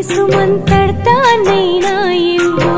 సుమంతర్తానైనా ఇవ్వు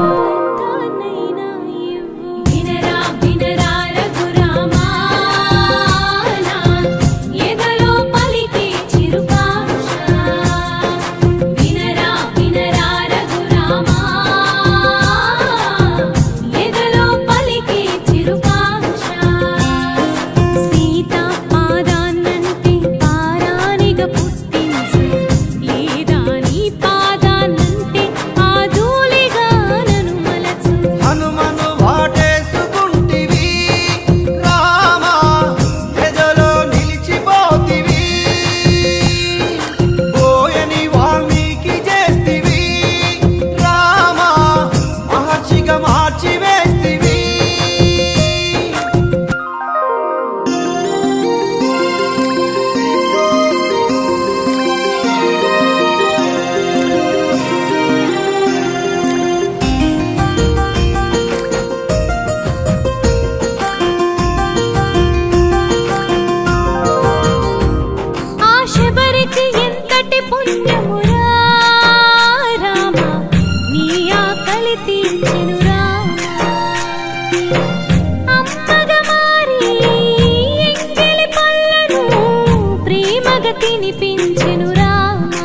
తినిపించెను రామా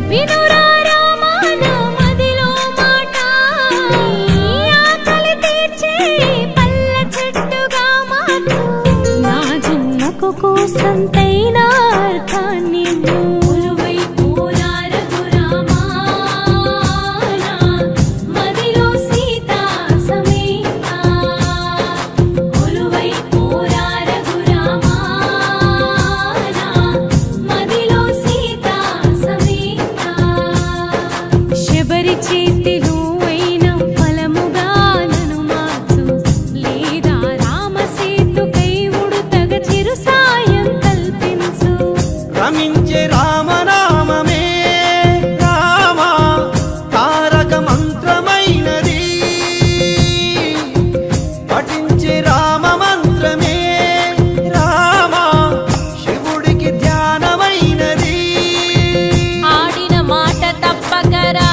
వినురా రామా నా మదిలో మాట ఆకలి తీర్చే పల్ల చెట్టుగా మార్చు నా జన్మకు కోసంతైనా అర్థాన్ని చేతిలో అయిన ఫలముగా నన్ను మార్చు లేదా రామసేతుకై ఉడుతగ చిరు సాయం కల్పించు రమించే రామనామమే రామా తారక మంత్రమైనది పఠించే రామ మంత్రమే రామా శివుడికి ధ్యానమైనది ఆడిన మాట తప్పకరా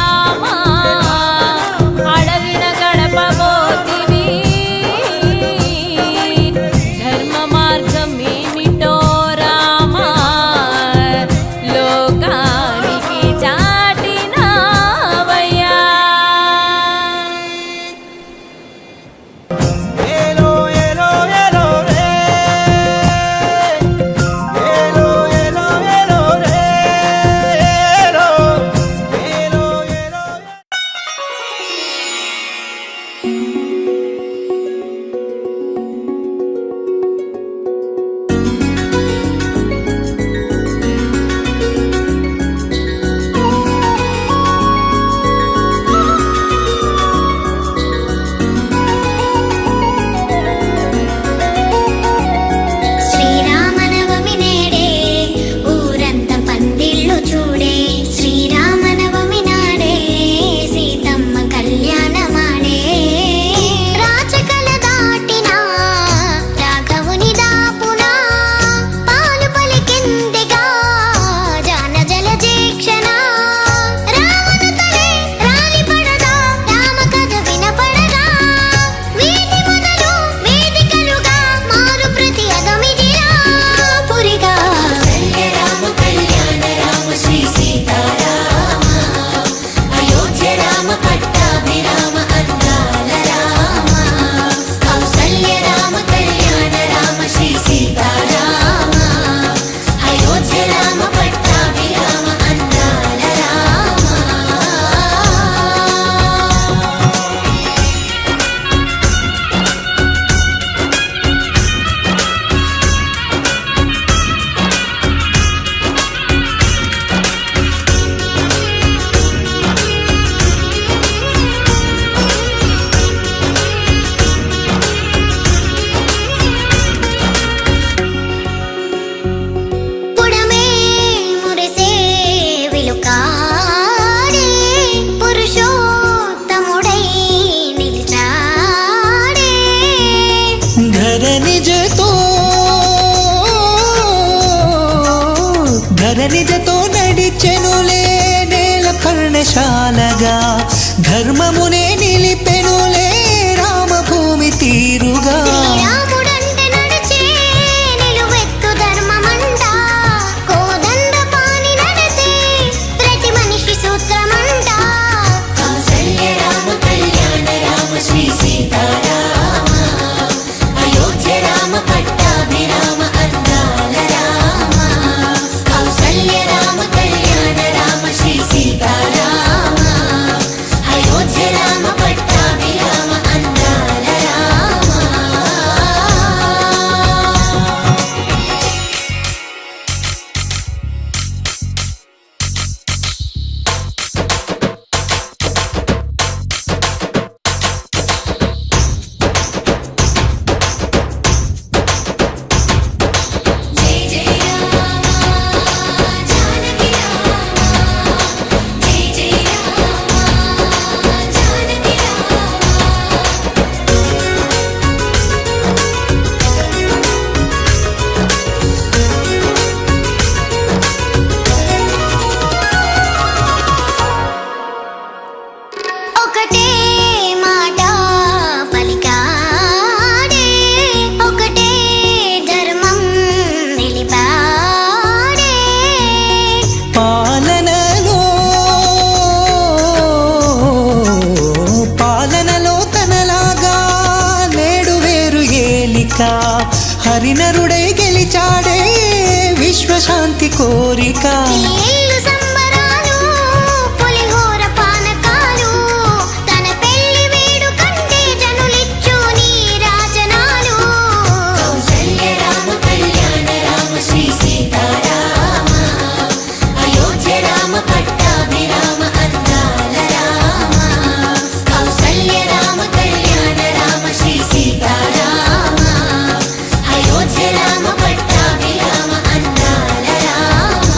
ధరణిజతో నడిచెనులే పర్ణశాలగా ధర్మమునే నిలిపెనులే రామభూమి తీరుగా. శ్రీరాముడంటే నడిచే నిలువెత్తు ధర్మమంట, కోదండపాణి నడిచే ప్రతి మనిషి సూత్రమంట. కౌసల్య రామ కళ్యాణ రామ శ్రీ సీతారామ, అయోధ్య రామ పట్టాభిరామ అందాల రామ. కౌసల్య రామ కళ్యాణ రామ శ్రీ సీతారామ, అయోధ్య రామ పట్టాభిరామ అందాల రామ. జై జై రామ జానకి రామ, జై జై రామ జానకి రామ. ఒకటే మాట పలికాడే, ఒకటే ధర్మం నిలిపాడే. పాలనలో తనలాగా నేడు వేరు ఏలిక, హరినరుడై గెలిచాడే విశ్వశాంతి కోరిక. ఇల్లు సంబరాలు పులిహోర పానకాలు, తన పెళ్లి వేడుకంటే జనులిచ్చు నీరాజనాలు. కౌసల్య రామ కళ్యాణ రామ శ్రీ సీతారామ, అయోధ్య రామ పట్టాభిరామ అందాల రామ. కౌసల్య రామ కళ్యాణ రామ శ్రీ సీతారామ, అయోధ్య రామ పట్టాభిరామ అందాల రామ.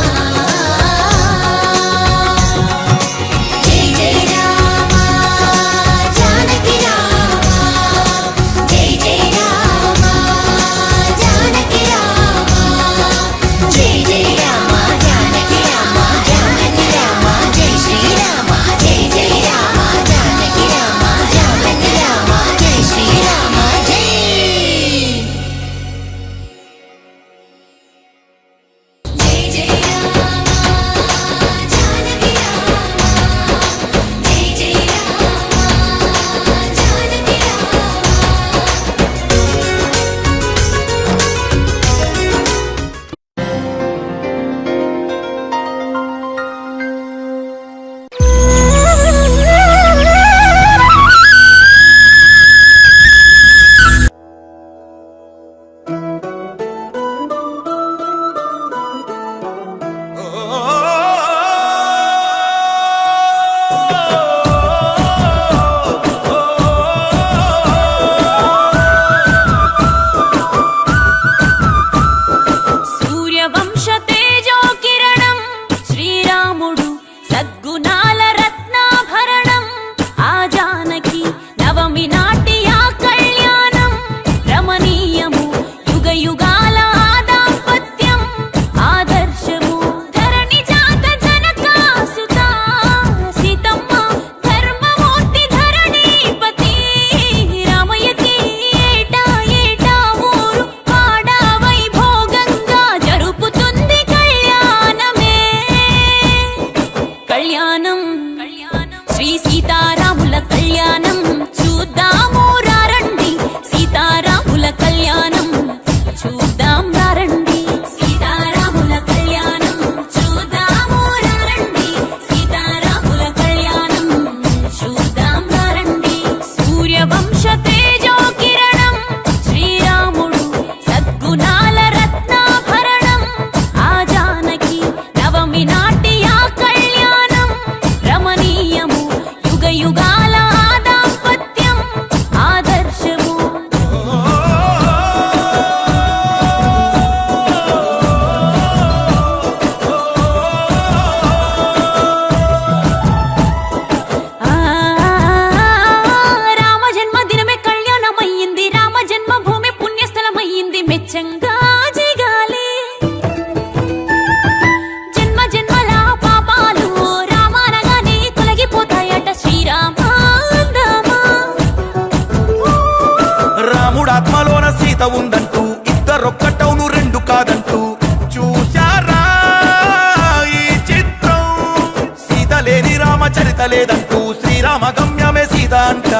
లేదంటూ శ్రీరామ గమ్యమే సీత అంట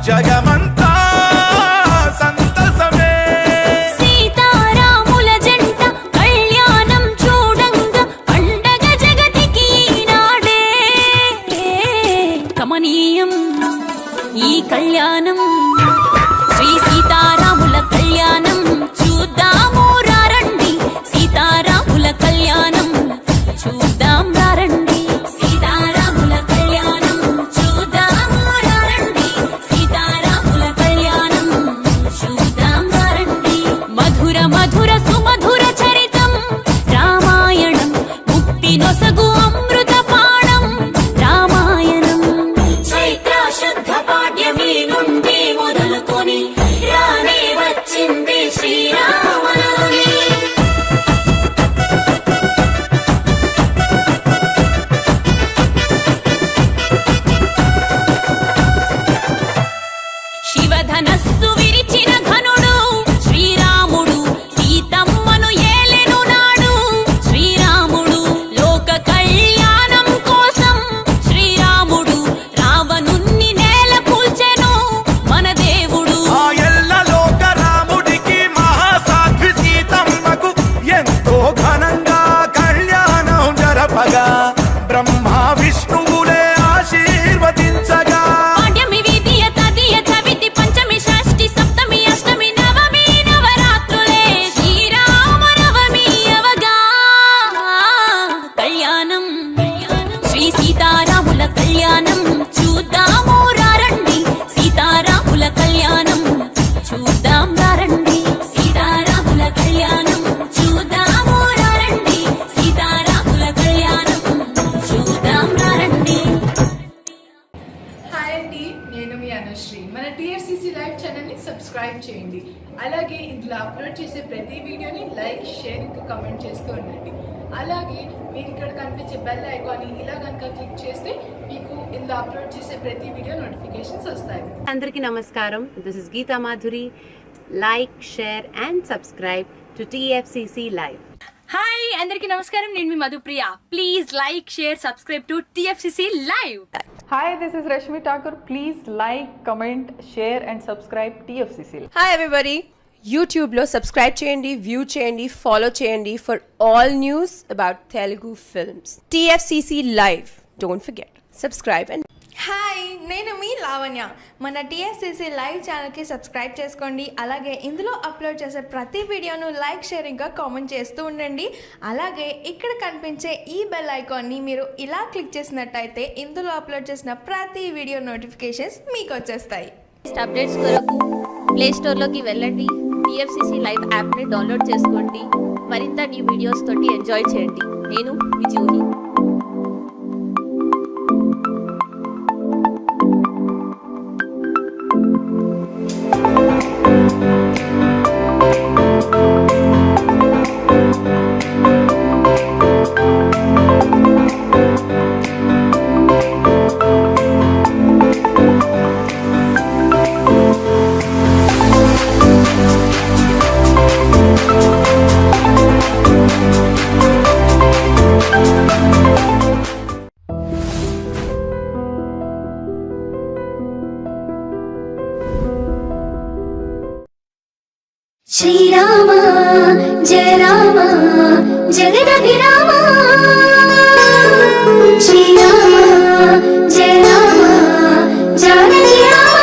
జగమంతా సంతసమే సీతారాముల జంట కళ్యాణం చూడంగా పండగ జగతికి నాడే కమనీయం ఈ కళ్యాణం శ్రీ సీతారాముల కళ్యాణం చూద్దాము రండి సీతారాముల కళ్యాణం చూద్దాం రండి సీతారాముల కళ్యాణం చూద్దాము రండి సీతారాముల కళ్యాణం చూద్దాం రండి మధుర మధుర సుమధుర చరితం రామాయణం ముక్తి నొసగు అమృత పాణం రామాయణం చైత్ర శుద్ధ పాడ్యమి నుండి మొదలుకొని రానే వచ్చింది శ్రీరామనవమి శివధనస్సు విరిచిన ఘనుడు శ్రీరాముడు సీతమ్మను ఏలెను నాడు శ్రీరాముడు లోక కళ్యాణం కోసం శ్రీరాముడు రావణుణ్ణి నేల కూల్చెను మన దేవుడు ఆ ఎల్ల లోక రాముడికి మహాసాధ్వి సీతమ్మకు ఎంతో ఘనంగా కళ్యాణం జరపగా బ్రహ్మ విష్ణువులే ఆశీర్వదించగా పాడ్యమి విధియ తదియ చవితి పంచమి షష్ఠి సప్తమి అష్టమి నవమి నవరాత్రులే శ్రీరామనవమి అవగా కళ్యాణం శ్రీ సీతారాముల కళ్యాణం చూద్దాము రండి సీతారాముల కళ్యాణం చూద్దాం రండి సీతారాముల కళ్యాణం చూద్దాము రండి సీతారాముల కళ్యాణం చూద్దాం రండి హాయ్ అండి, నేను మీ అనుశ్రీ. మన టీఎఫ్సిసి లైవ్ ఛానల్ని సబ్స్క్రైబ్ చేయండి. అలాగే ఇందులో అప్లోడ్ చేసే ప్రతి వీడియోని లైక్, షేర్, ఇంకా కమెంట్ చేస్తూ ఉండండి. అలాగే మీరు ఇక్కడ కనిపించే బెల్ ఐకాన్ని ఇలా కనుక క్లిక్ చేస్తే మీకు ఇందులో అప్లోడ్ చేసే ప్రతి వీడియో నోటిఫికేషన్స్ వస్తాయి. అందరికీ నమస్కారం. This is Geeta Madhuri. Like, share and subscribe to TFCC live. Hi అందరికీ నమస్కారం, నేను మీ Madhupriya. Please like, share, subscribe to TFCC live. Hi, this is Rashmi Thakur. Please like, comment, share and subscribe TFCC. Hi everybody, యూట్యూబ్లో subscribe చేయండి, view చేయండి, follow చేయండి for all news about Telugu films. TFCC live, don't forget subscribe and hi, నేను మీ లావణ్య. మన TFCC live ఛానల్కి subscribe చేసుకోండి. అలాగే ఇందులో అప్లోడ్ చేసే ప్రతి వీడియోను లైక్, షేర్, ఇంకా కామెంట్ చేస్తూ ఉండండి. అలాగే ఇక్కడ కనిపించే ఈ బెల్ ఐకాన్ని మీరు ఇలా క్లిక్ చేసినట్టయితే ఇందులో అప్లోడ్ చేసిన ప్రతి వీడియో నోటిఫికేషన్స్ మీకు వచ్చేస్తాయి. అప్డేట్స్ కొరకు ప్లే స్టోర్లోకి వెళ్ళండి, టీఎఫ్సిసి లైవ్ యాప్ని డౌన్లోడ్ చేసుకోండి. మరింత న్యూ వీడియోస్ తోటి ఎంజాయ్ చేయండి. నేను మీ జూహి. శ్రీరామ జయ రామ జగదభిరామ శ్రీరామ జయ రామ జానకి రామ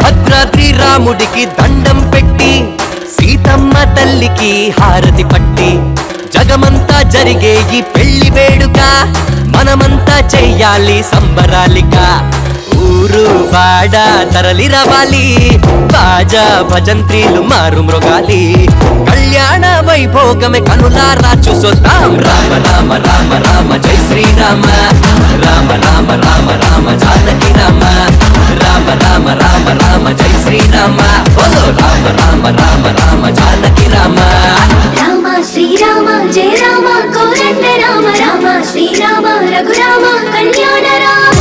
భద్రాద్రి రాముడికి దండం పెట్టి సీతమ్మ తల్లికి హారతి పట్టి జగమంతా జరిగే ఈ పెళ్లి వేడుక మనమంతా చెయ్యాలి సంబరాలిక. ఊరు వాడ తరలి రావాలి, బాజా భజంత్రీలు మారు మృగాలి. కళ్యాణ వైభోగమే కనులారా చూసొద్దాం. రామ రామ రామ రామ జై శ్రీరామ, రామ రామ రామ రామ జానకి రామ, రామ రామ రామ రామ జై శ్రీరామ, బోలో రామ రామ రామ రామ జానకి రామ. రామ శ్రీరామ జయ రామ కోదండ రామ రామ శ్రీరామ రఘురామ కళ్యాణ రామ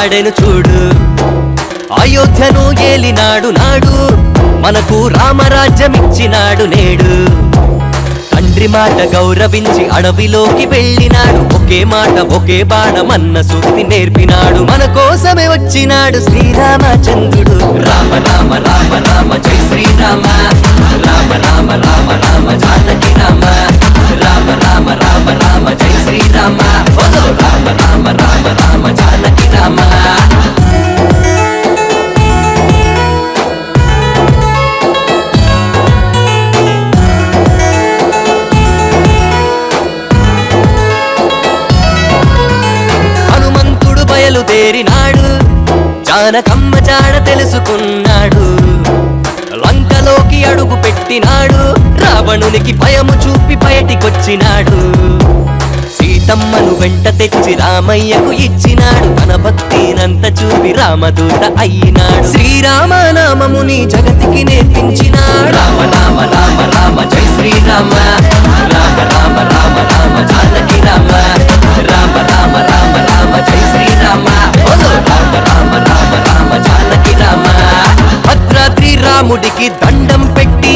పాడెను చూడు. అయోధ్యను ఏలినాడు నాడు, మనకు రామరాజ్యమిచ్చినాడు నేడు. తండ్రి మాట గౌరవించి అడవిలోకి వెళ్ళినాడు, ఒకే మాట ఒకే బాణమన్న సూక్తి నేర్పినాడు. మన కోసమే వచ్చినాడు శ్రీరామచంద్రుడు. రామ రామ రామ రామ జై శ్రీరామ, రామ రామ రామ రామ జానకి రామ, రామ రామ రామ రామ జై శ్రీరామ, బోలో రామ రామ రామ రామ జానకి రామ. బయలుదేరినాడు, జానకమ్మ జాడ తెలుసుకున్నాడు. లంకలోకి అడుగు పెట్టినాడు, రావణునికి భయము చూపి బయటికొచ్చినాడు. సీతమ్మను వెంట తెచ్చి రామయ్యకు ఇచ్చినాడు, తన భక్తినంత చూపి రామదూత అయినాడు. శ్రీరామనామముని జగతికి నేర్పించినాడు. రామ రామ రామ రామ జై శ్రీరామ, రామ రామ రామ రామ జానకి రామ, రామ రామ రామ రామ జై శ్రీరామ, బోలో రామ రామ రామ రామ జానకి రామ. భద్రాద్రి రాముడికి దండం పెట్టి,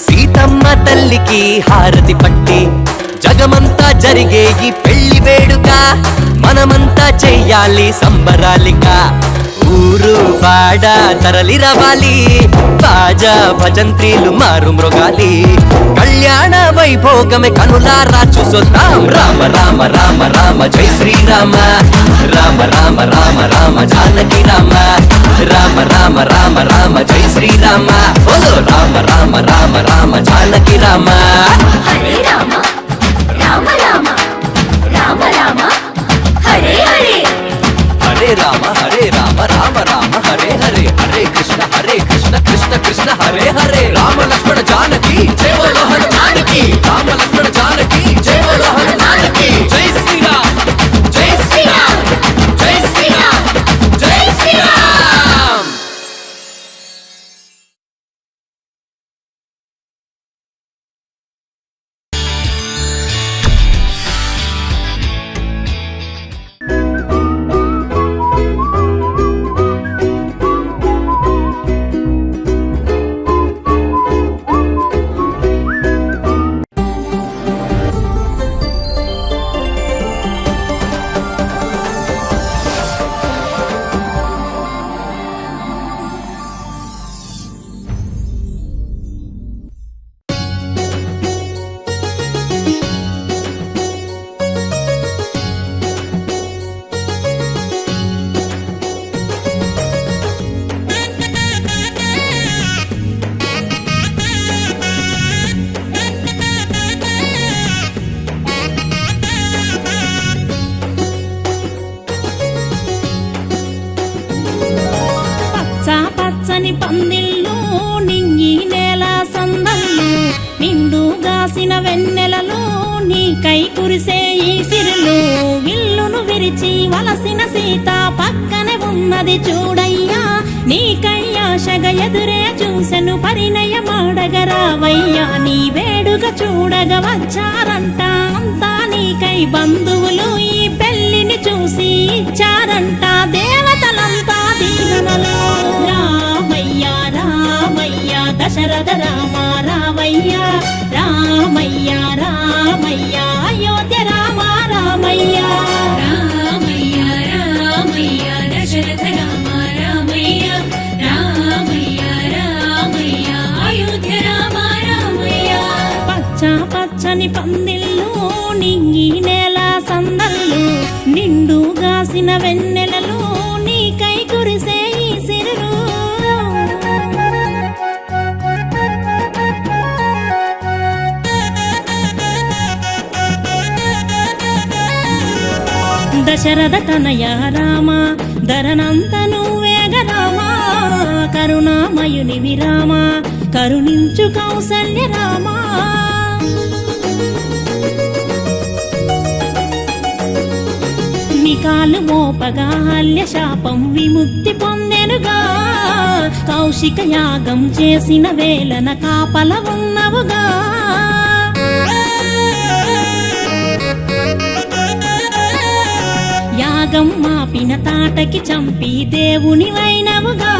సీతమ్మ తల్లికి హారతి పట్టి, జగమంతా జరిగే ఈ పెళ్లి వేడుక మనమంతా చెయ్యాలి సంబరాలిక. ఊరు వాడ తరలి రవాలి, బాజా భజంత్రీలు మారు మృగాలి, కళ్యాణ వైభోగమే కనులారా చూసొద్దాం. రామ రామ రామ రామ జై శ్రీరామ, రామ రామ రామ రామ జానకి రామ, రామ రామ రామ రామ జై శ్రీరామ, బోలో రామ రామ రామ రామ జానకి రామ. హరే రామ రామ రామ రామ రామ హరే హరే, హరే రామ రామ రామ హరే హరే, హరే కృష్ణ కృష్ణ కృష్ణ హరే హరే. రామ లక్ష్మణ జానకి జై బోలో హనుమానికి, రామ లక్ష్మణ జానకి జై బోలో హనుమానికి. జై శ్రీరామ్ జై శ్రీరామ్ జై శ్రీరామ్ జై శ్రీరామ్. పచ్చని పందిళ్ళు నింగి నేల సందళ్ళు, నిండుగాసిన వెన్నెలలో నీకై కురిసే ఈ సిరులు. విల్లును విరిచి వలసిన సీత పక్కనే ఉన్నది చూడయ్యా, నీకై ఆశగా ఎదురే చూసెను పరిణయమాడగరావయ్యా. నీ వేడుక చూడగ వచ్చారంట అంతా నీకై బంధువులు, ఈ పెళ్లిని చూసి ఇచ్చారంట దేవతలంతా దీవెనలు. రామయ్య రామయ్య దశరథ రామ రామయ్య, రామయ్య రామయ్య అయోధ్య రామ రామయ్య, రామయ్య రామయ్య దశరథ రామ రామయ్య, రామయ్య రామయ్య అయోధ్య రామ రామయ్య. పచ్చ పచ్చని పందిళ్ళు నింగి నేల సందళ్ళు, నిండుగాసిన వెన్నెలలో నీకై కురిసే ఈ సిరులు. దశరథ తనయ రామ ధరనంతను వేగ రామ, కరుణామయుని విరామ కరుణించు కౌసల్య రామ. నికాలు మోపగా హల్య శాపం విముక్తి పొందెనుగా, కౌశిక యాగం చేసిన వేళన కాపల ఉన్నవుగా. యాగం మాపిన తాటకి చంపి దేవుని వైనవుగా,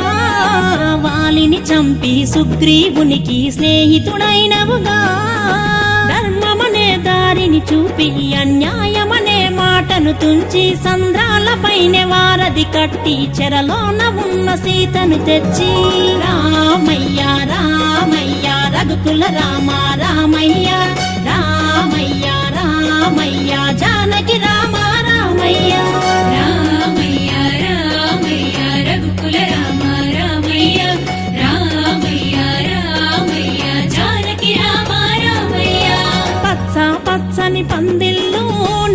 వాలిని చంపి సుగ్రీవునికి స్నేహితుడైనవుగా, ధర్మమనే దారిని చూపి అన్యాయమనే మాటను తుంచి సంద్రాలపైనే వారధి కట్టి చెరలోన ఉన్న సీతను తెచ్చి రామయ్య రామయ్య రఘుకుల రామ రామయ్య రామయ్య రామయ్య జానకి రామ రామయ్య రామయ్య రామయ్య రఘుకుల రామ రామయ్య రామయ్య రామయ్య జానకి రామ రామయ్య. పచ్చ పచ్చని పందిళ్ళు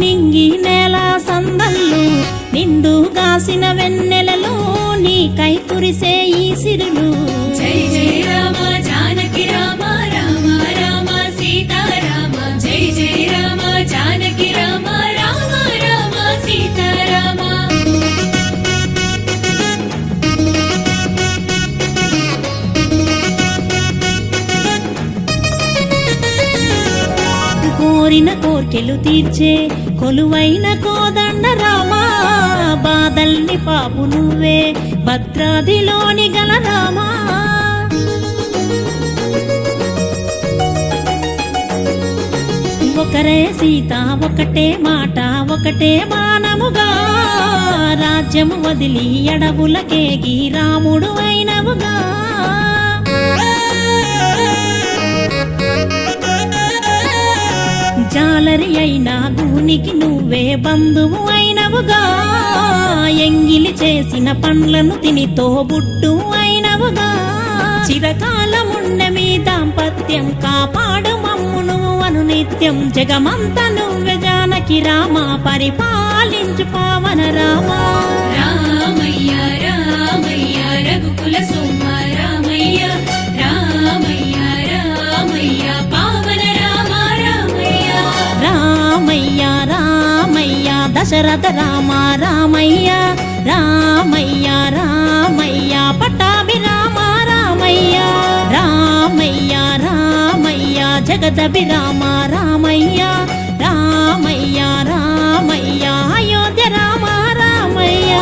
నింగి నేల సందళ్ళు, నిండు గాసిన వెన్నెలలో నీకై కురిసే ఈ సిరులు. జై జై రామ జానకి రామ రామ రామ సీతారామ. జై జై రామ జానకి రామ రామ రామ సీతారామ. కోరిన కోర్కెలు తీర్చే కొలువైన కోదండ రామా, బాదల్ని పాపు నువ్వే భద్రాదిలోని గల రామా. ఒకరే సీత ఒకటే మాట ఒకటే బాణముగా, రాజ్యము వదిలి అడవులకేగి రాముడు అయినవుగా. జాలరి అయినా గూనికి నువ్వే బంధువు అయినవుగా, ఎంగిలి చేసిన పండ్లను తినితో బుట్టు అయినవుగా. చిరకాలముండె మీ దాంపత్యం కాపాడు మమ్మును అను నిత్యం, జగమంత నువ్వే జానకి రామ పరిపాలించు పావన రామ. రామయ్య రామయ్య రఘుకుల సోమ రామయ్య రామయ్య రామయ్య పావన రామ రామయ్య. రామయ్య రామయ్య దశరథ రామ రామయ్య రామయ్య రామయ్య పట్టాభి రామ రామయ్య రామయ్య రామయ్య జగదభి రామ రామయ్య రామయ్య రామయ్య అయోధ్య రామ రామయ్య.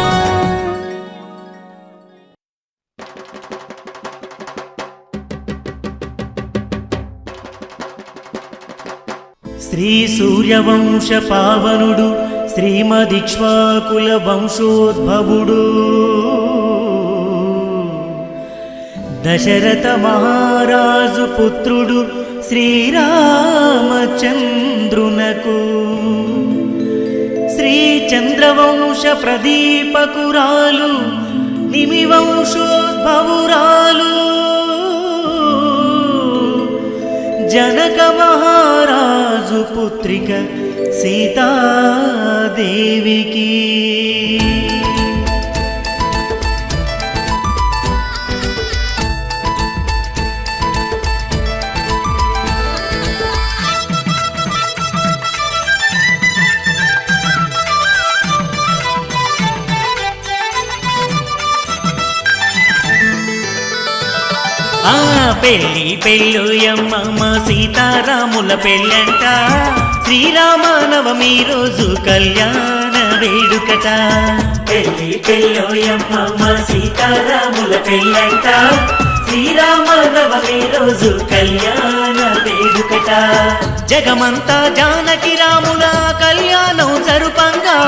శ్రీ సూర్యవంశ పావనుడు శ్రీమదిక్ష్వాకుల వంశోద్భవుడు దశరథ మహారాజు పుత్రుడు శ్రీరామచంద్రునకు, శ్రీ చంద్రవంశ ప్రదీపకురాలు నిమివంశోద్భవురాలు జనక మహారాజు పుత్రిక సీతాదేవికి. పెళ్ళి పెళ్ళుయమ్మ సీతారాముల పెళ్ళంట, శ్రీరామనవమి రోజు కళ్యాణ వేడుకట. పెళ్ళి పెళ్ళుయమ్మ సీతారాముల పెళ్ళంట, శ్రీరామనవమి రోజు కళ్యాణ వేడుకట. జగమంతా జానకి రాముల కళ్యాణం జరుపంగా,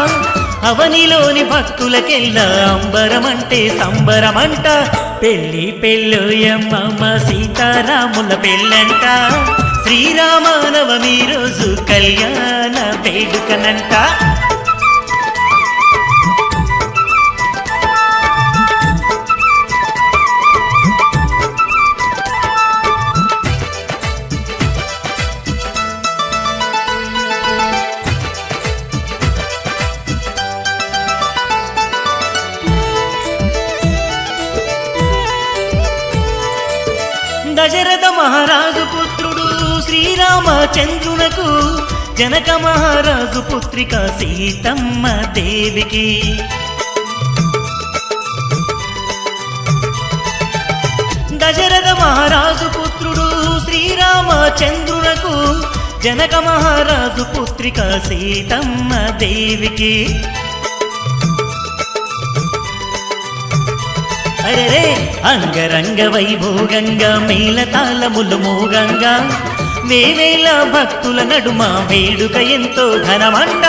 అవనిలోని భక్తులకెల్లా అంబరమంటే సంబరమంట. పెళ్ళి పెళ్ళుయమ్మ సీతారాముల పెళ్ళంట, శ్రీరామనవమి రోజు కళ్యాణ వేడుకనంట. దశరథ మహారాజు పుత్రుడు శ్రీరామచంద్రునకు, జనక మహారాజు పుత్రిక సీతమ్మ దేవికి. దశరథ మహారాజు పుత్రుడు శ్రీరామచంద్రునకు, జనక మహారాజు పుత్రిక సీతమ్మ దేవికి. అరెరే అంగరంగ వైభోగంగా మేళతాళములు మోగంగా వేవేల భక్తుల నడుమ వేడుక ఎంతో ఘనమంట.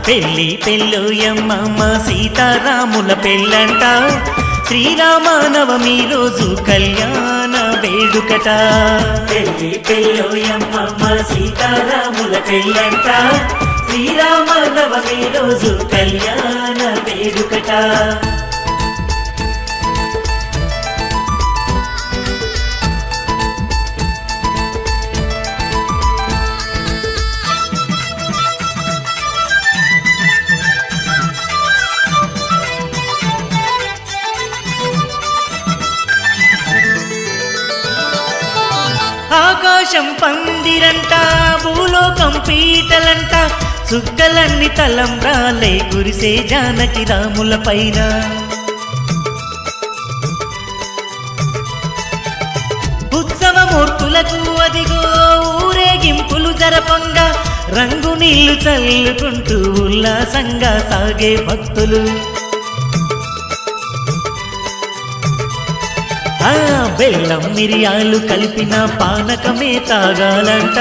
పెళ్ళి పెళ్ళోయమ్మ సీతారాముల పెళ్ళంట. శ్రీరామనవమి రోజు కళ్యాణ వేడుకట. పెళ్ళి పెళ్ళోయమ్మ సీతారాముల పెళ్ళంట. శ్రీరామనవమి రోజు కళ్యాణ వేడుకట. ఆకాశం పందిరంట, భూలోకం పీటలంట, చుక్కలన్నీ తలంబ్రాలే కురిసే జానకి రాముల పైన. ఉత్సవమూర్తులకు అదిగో ఊరేగింపులు జరపంగా రంగు నీళ్లు చల్లుకుంటూ ఉల్లాసంగా సాగే భక్తులు. బెల్లం మిరియాలు కలిపిన పానకమే తాగాలంట.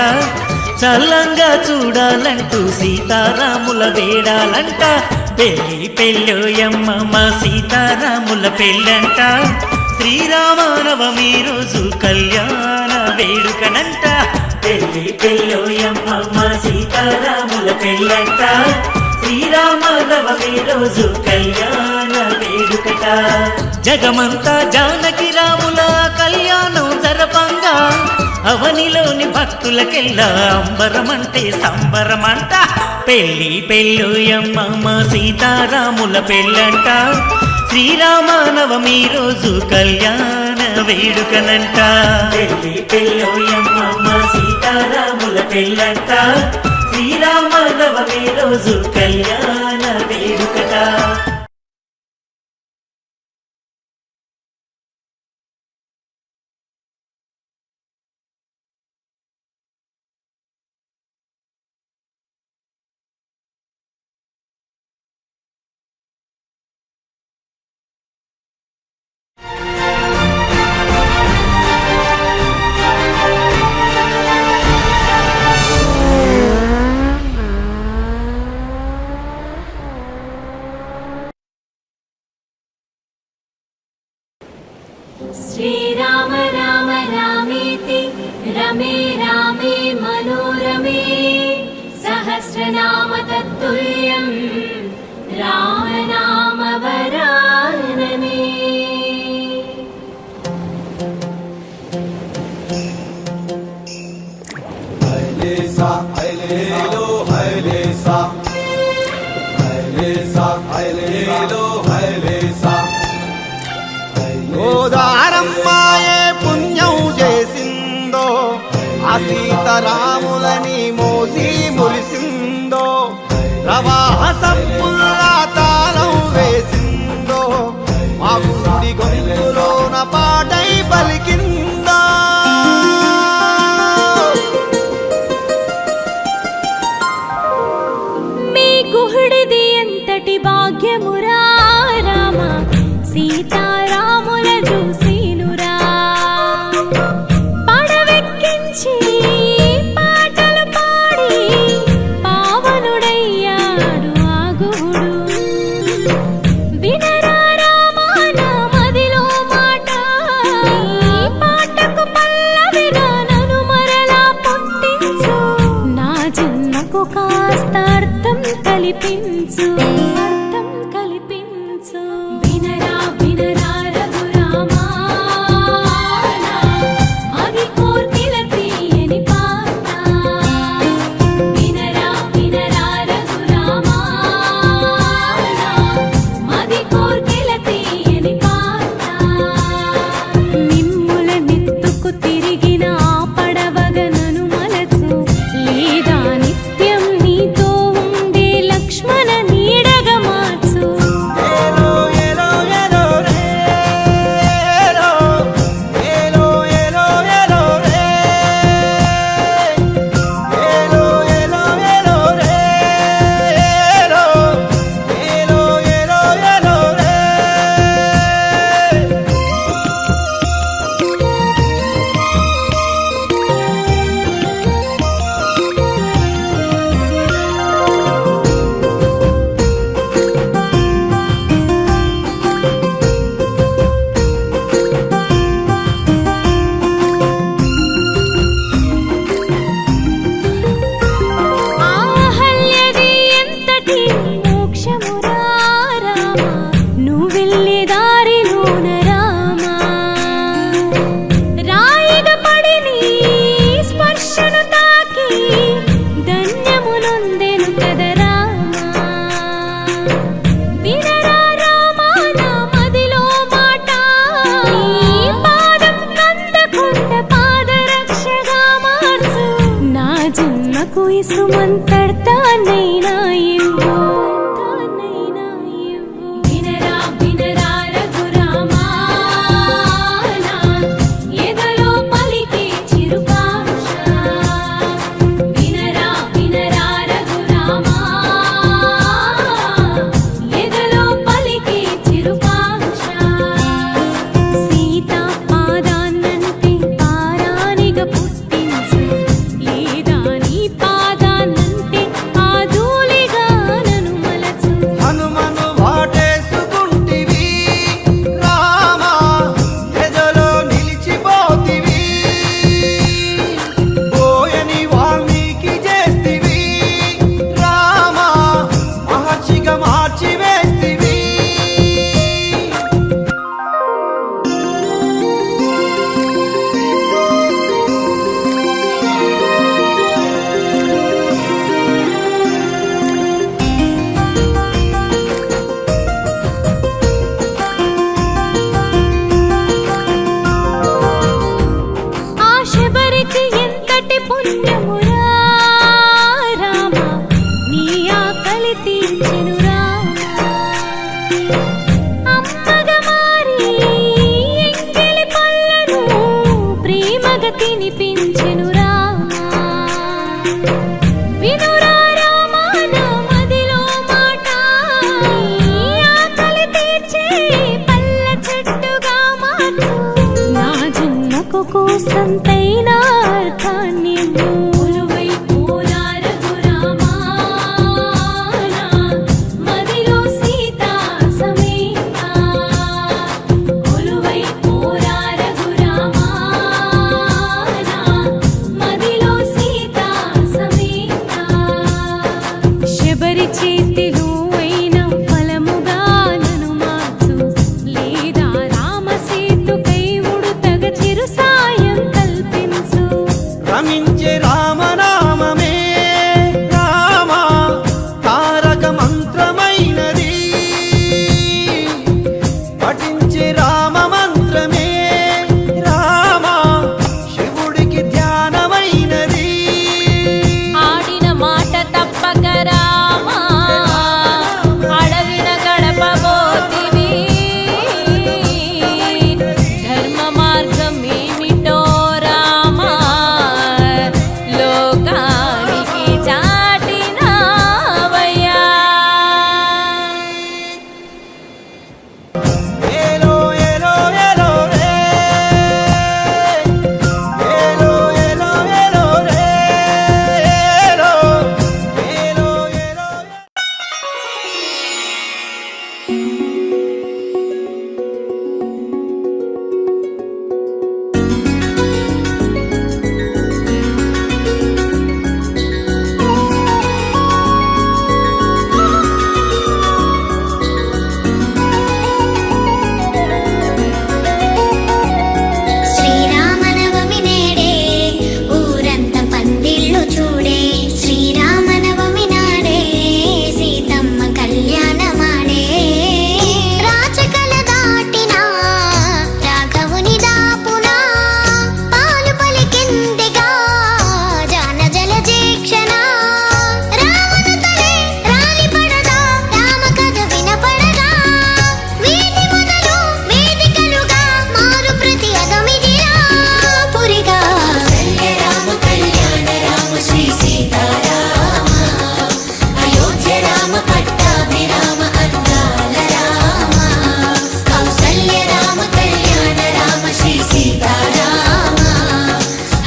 చల్లంగా చూడాలంటూ సీతారాముల వేడాలంట. పెళ్ళి పెళ్ళోయమ్మ సీతారాముల పెళ్ళంట. శ్రీరామనవమి రోజు కళ్యాణ వేడుకనంట. పెళ్ళి పెళ్ళోయమ్మ సీతారాముల పెళ్ళంట. శ్రీరామనవమి రోజు కళ్యాణ వేడుకట. జగమంతా జానకి రాముల కళ్యాణం జరపంగా అవనిలోని భక్తులకెల్లా అంబరమంటే సంబరమంట. పెళ్ళి పెళ్ళోయమ్మ సీతారాముల పెళ్ళంట. శ్రీరామనవమి రోజు కళ్యాణ వేడుకనంట. పెళ్ళి పెళ్ళోయమ్మ సీతారాముల పెళ్ళంట. శ్రీరామనవమి రోజు కళ్యాణ వేడుకట. श्रीराम राम रामेति रमे रामे मनोरमे सहस्रनाम तत्तुल्यं रामनाम वरानने. హైలేసా హైలేలో హైలేసా హైలేసా హైలేలో హైలేసా. గోదారమ్మాయే పుణ్యం చేసిందో ఆ సీతారాములని మోసి మురిసిందో. ప్రవాహ సంపుల్లా తాళం వేసిందో మా గుడి గొంతులోన పాటై పలికిందో. మీ గుహుడిది ఎంతటి భాగ్యమురా రామ సీతారాముల చూసినురా. పడవెక్కించి పాటలు పాడి పావనుడయ్యాడు ఆ గుహుడు. నాకు ఇసుమంతడ్తా నైనా ఇవ్వు వినరా వినరా రఘురామా నా ఎదలో పలికే చిరుకాంక్ష వినరా వినరా రఘురామా ఎదలో పలికే చిరుకాంక్ష సీతా పాదాన్నంటే పారానిగ పుట్టించు లేదా నీ పాదాన్నంటే ఆ ధూళిగా నన్ను మలచు హనుమను వాటేసుకుంటివి రామా ఎదలో నిలిచిపోతివి పోయని వాల్మీకి చేస్తివి రామా మహర్షిగా మార్చి వేస్తివి ఆ శబరికి ఎంతటి పుణ్యమురా రామా నీ ఆకలి తీర్చెను రామా అమ్మగా మారి ఎంగిలి పళ్ళను ప్రేమగా తినిపించెను రామా వినురా రామా నా మదిలో మాట నీ ఆకలి తీర్చే పళ్ళ చెట్టుగా మార్చు నా జన్మకు కోసంతైనా అర్థాన్ని కొలువై పోరా రఘురామా నా మదిలో సీతా సమేత కొలువై పోరా రఘురామా నా మదిలో సీతా సమేత శబరి చేతిలో అయిన ఫలముగా నన్ను మార్చు లేదా రామసేతుకై ఉడుతగ చిరు సాయం కల్పించు రమించే రామనామమే రామా తారక మంత్రమైనది పఠించే రామ మంత్రమే రామా శివుడికి ధ్యానమైనది ఆడిన మాట తప్పక రామా అడవిన గడపబోతివి ధర్మ మార్గం ఏమిటో రామా లోకానికి చాటినావయ్యా ఏలో ఏలో ఏలో రే ఏలో ఏలో ఏలో రే ఏలో ఏలో ఏలో శ్రీరామనవమి నేడే ఊరంతా పందిళ్ళు చూడే శ్రీరామనవమి నాడే సీతమ్మ కళ్యాణమాడే రాచకల దాటిన రాఘవుని దాపున పాలు పలికిందిగా జాన జల జీక్షణ రావణ తలే రాలి పడగా రామ కథ వినపడగా వీధి మొదలు వేదికలుగా మారు ప్రతి అగమిదిరా పురిగా రామ కళ్యాణ రామ శ్రీ సీతారామ అయోధ్య రామ పట్టాభిరామ అందాల రామ కౌసల్య రామ కళ్యాణ రామ శ్రీ సీతారామ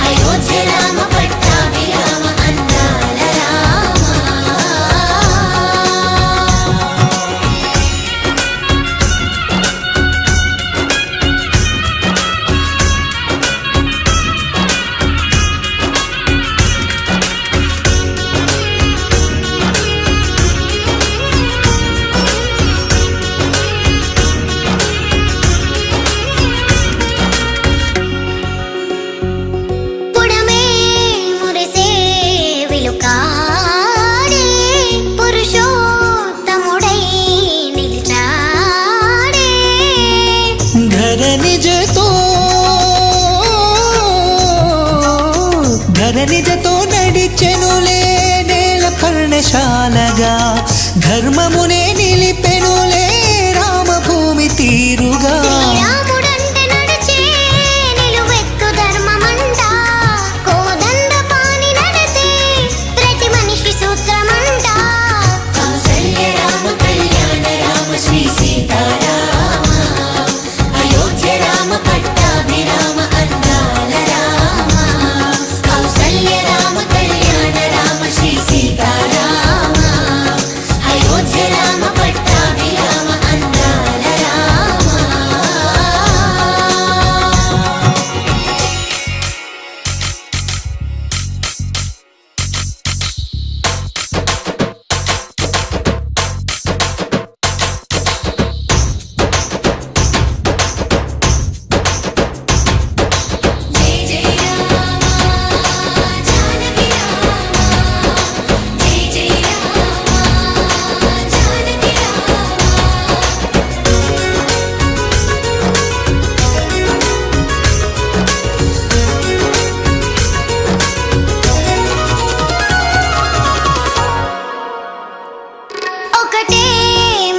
అయోధ్య రామ పట్టాభిరామ అందాల రామ పుడమే మురిసే విలుకాడే పురుషోత్తముడై నిలిచాడే घर निज तो నడిచెనులే నేల పర్ణశాలగా ధర్మమునే నిలిపెనులే రామభూమి తీరుగా శ్రీరాముడంటే నడిచే నిలువెత్తు ధర్మమంట కోదండ పాని నడితే ప్రతి మనిషి సూత్రమంట కౌసల్య రామ కళ్యాణ రామ శ్రీ సీతారామ అయోధ్య రామ పట్టాభిరామ అందాల రామ కౌసల్య రామ కళ్యాణ రామ శ్రీ సీతారామ అయోధ్య రామ పట్టాభిరామ అందాల రామ జై జై రామ జానకి రామ జై జై రామ జానకి ఒకటే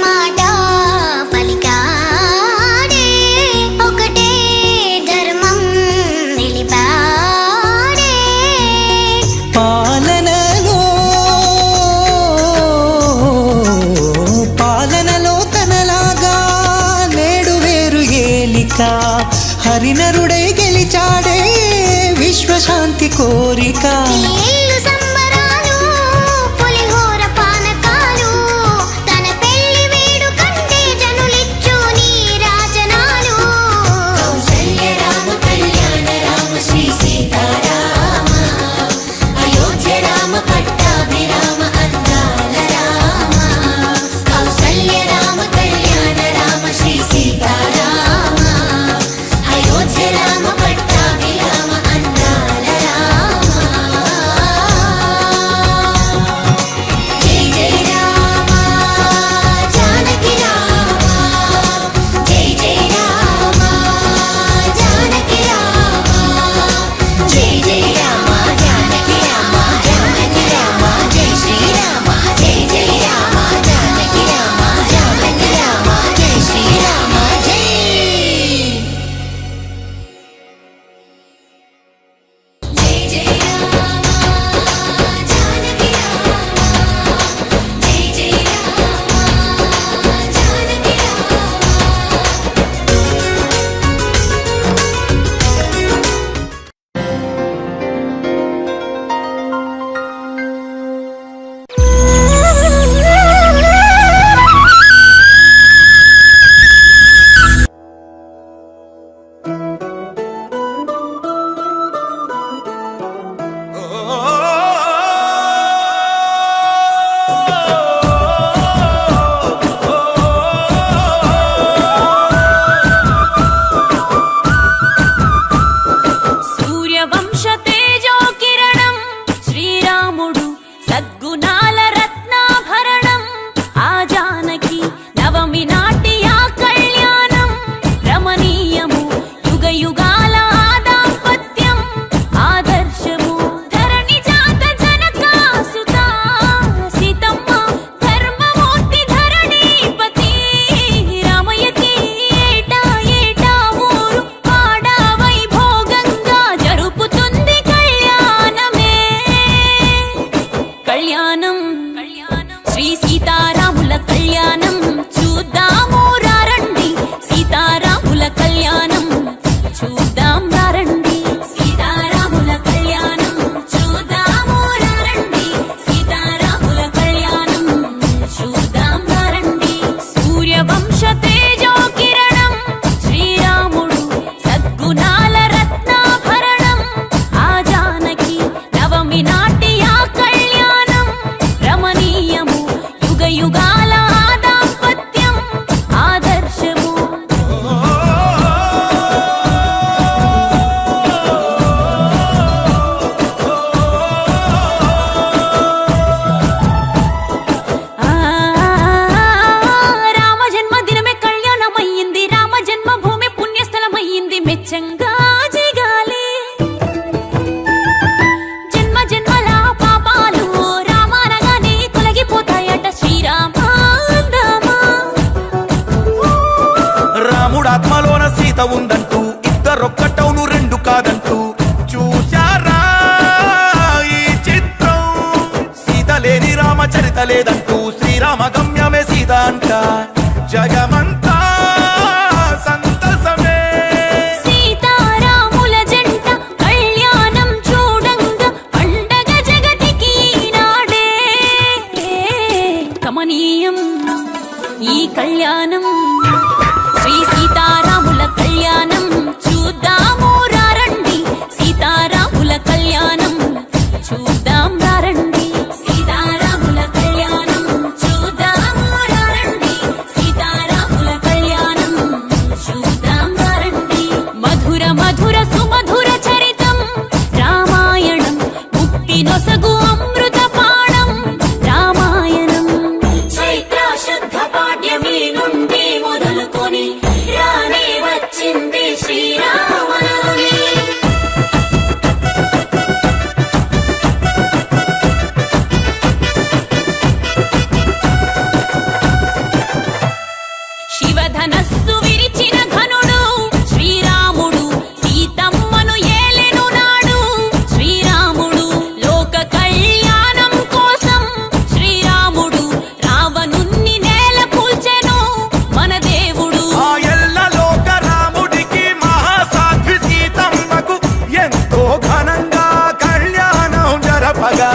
మాట పలికాడే ఒకటే ధర్మం నిలిపాడే పాలనలో తనలాగా నేడు వేరు ఏలిక హరినరుడై గెలిచాడే విశ్వశాంతి కోరిక ఇల్లు సంబరాలు పులిహోర పానకాలు తన పెళ్లి వేడుకంటే జనులిచ్చు నీ రాజనాలు కౌసల్య రామ కళ్యాణ రామ శ్రీ సీతారామ అయోధ్య రామ పట్టాభిరామ అందాల రామ కౌసల్య రామ కళ్యాణ రామ శ్రీ సీతారామ అయోధ్య రామ పట్టాభిరామ అందాల రామ జై జై రామ జానకి రామ జై జై రామ జానకి రామ జై జై రామ జానకి రామ జానకి రామ జై శ్రీరామ జై జై రామ జానకి రామ జానకి రామ జై శ్రీరామ జై జై జై రామ జానకి రామ జై జై రామ జానకి సూర్యవంశ తేజో కిరణం శ్రీరాముడు సద్గుణాల రత్నాభరణం ఆ జానకి నవమి నాటి ఆ కళ్యాణం రమణీయము యుగ యుగాల ఆ దాంపత్యం ఆదర్శము ధరణి జాత జనకాసుత సీతమ్మ ధర్మమూర్తి ధరణీపతి రామయ్యకి ఏటా ఏటా ఊరు ఆడ వైభోగంగా జరుపుతుంది కళ్యాణమే కళ్యాణం శ్రీ సీతారాముల కళ్యాణం చూద్దాము రండి సీతారాముల కళ్యాణం చూద్దాం రండి సీతారాముల కళ్యాణం చూద్దాము రండి సీతారాముల కళ్యాణం చూద్దాం రండి సూర్యవంశ తేజో కిరణం శ్రీరాముడు సద్గుణాల రత్నాభరణం ఆ జానకి నవమి నాటి ఆ కళ్యాణం రమణీయము యుగ యుగాల ఆ దాంపత్యం ఆదర్శము ఆ రామ జన్మదినమే కళ్యాణమయ్యింది రామ జన్మభూమి పుణ్యస్థలమయ్యింది మెచ్చంగా జిగాలి జన్మ జన్మల ఉందంటూ ఇద్దరొక్కటవును రెండు కాదంటూ చూశారా ఈ చిత్రం సీత లేని రామచరిత లేదంటూ శ్రీరామ గమ్యమే సీత అంట జగమంతా సంతసమే సీతారాముల జంట కళ్యాణం చూడంగా పండగ జగతికి నాడే కమనీయం ఈ కళ్యాణం శ్రీ సీతారాముల కళ్యాణం చూద్దాము రండి సీతారాముల కళ్యాణం చూద్దాం రండి సీతారాముల కళ్యాణం చూద్దాము రండి సీతారాముల కళ్యాణం చూద్దాం రండి మధుర మధుర సుమధుర చరితం రామాయణం ముక్తి నొసగు అమృత పాణం రామాయణం చైత్ర శుద్ధ పాడ్యమి నుండి మొదలుకొని రానే వచ్చింది శ్రీరామనవమి శివధనస్సు విరిచిన ఘనుడు శ్రీరాముడు సీతమ్మను ఏలెను నాడు శ్రీరాముడు లోక కళ్యాణం కోసం శ్రీరాముడు రావణుణ్ణి నేల కూల్చెను మన దేవుడు ఆ ఎల్ల లోక రాముడికి మహాసాధ్వి సీతమ్మకు ఎంతో ఘనంగా కళ్యాణం జరపగా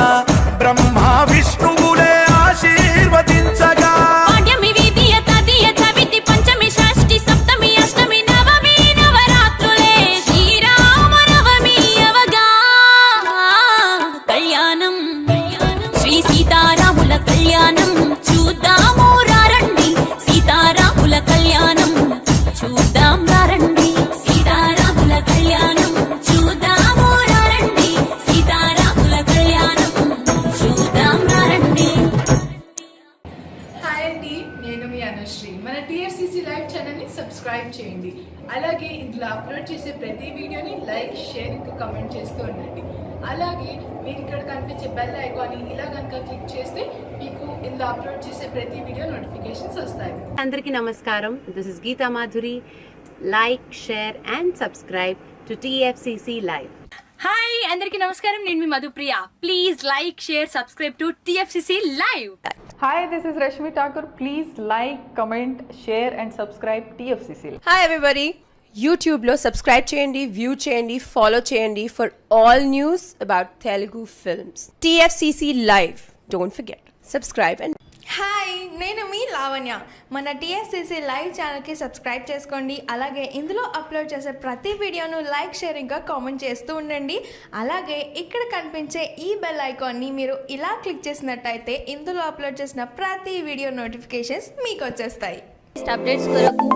బ్రహ్మ విష్ణువులే ఆశీర్వదించగా పాడ్యమి విధియ తదియ చవితి పంచమి షష్ఠి సప్తమి అష్టమి నవమి నవరాత్రులే శ్రీరామనవమి అవగా కళ్యాణం శ్రీ సీతారాముల కళ్యాణం చూద్దాము రండి సీతారాముల కళ్యాణం చూద్దాం రండి సీతారాముల కళ్యాణం చూద్దాము రండి సీతారాముల కళ్యాణం చూద్దాం రండి హాయ్ అండి, నేను మీ అనుశ్రీ. మన టీఎఫ్సీసీ లైవ్ ఛానల్ని సబ్స్క్రైబ్ చేయండి. అలాగే ఇందులో అప్లోడ్ చేసే ప్రతి వీడియోని లైక్, షేర్, ఇంకా కమెంట్ చేస్తూ ఉండండి. అలాగే మీరు ఇక్కడ కనిపించే బెల్ ఐకాన్ని ఇలా కనుక క్లిక్ చేస్తే మీకు ఇందులో అప్లోడ్ చేసే ప్రతి వీడియో నోటిఫికేషన్స్ వస్తాయి. అందరికీ నమస్కారం. This is Geeta Madhuri. Like, share and subscribe to TFCC Live. Hi అందరికీ నమస్కారం, నేను మీ Madhupriya. Please like share subscribe to TFCC Live. Hi, this is Rashmi Thakur. Please like, comment, share and subscribe TFCC. Hi everybody, యూట్యూబ్లో subscribe చేయండి, view చేయండి, follow చేయండి for all news about Telugu films. TFCC Live. Don't forget subscribe and hi, నేను మీ లావణ్య. మన TFCC live ఛానల్కి subscribe చేసుకోండి. అలాగే ఇందులో అప్లోడ్ చేసే ప్రతి వీడియోను లైక్, షేర్, ఇంకా కామెంట్ చేస్తూ ఉండండి. అలాగే ఇక్కడ కనిపించే ఈ బెల్ ఐకాన్ని మీరు ఇలా క్లిక్ చేసినట్టయితే ఇందులో అప్లోడ్ చేసిన ప్రతి వీడియో నోటిఫికేషన్స్ మీకు వచ్చేస్తాయి. అప్డేట్స్ కొరకు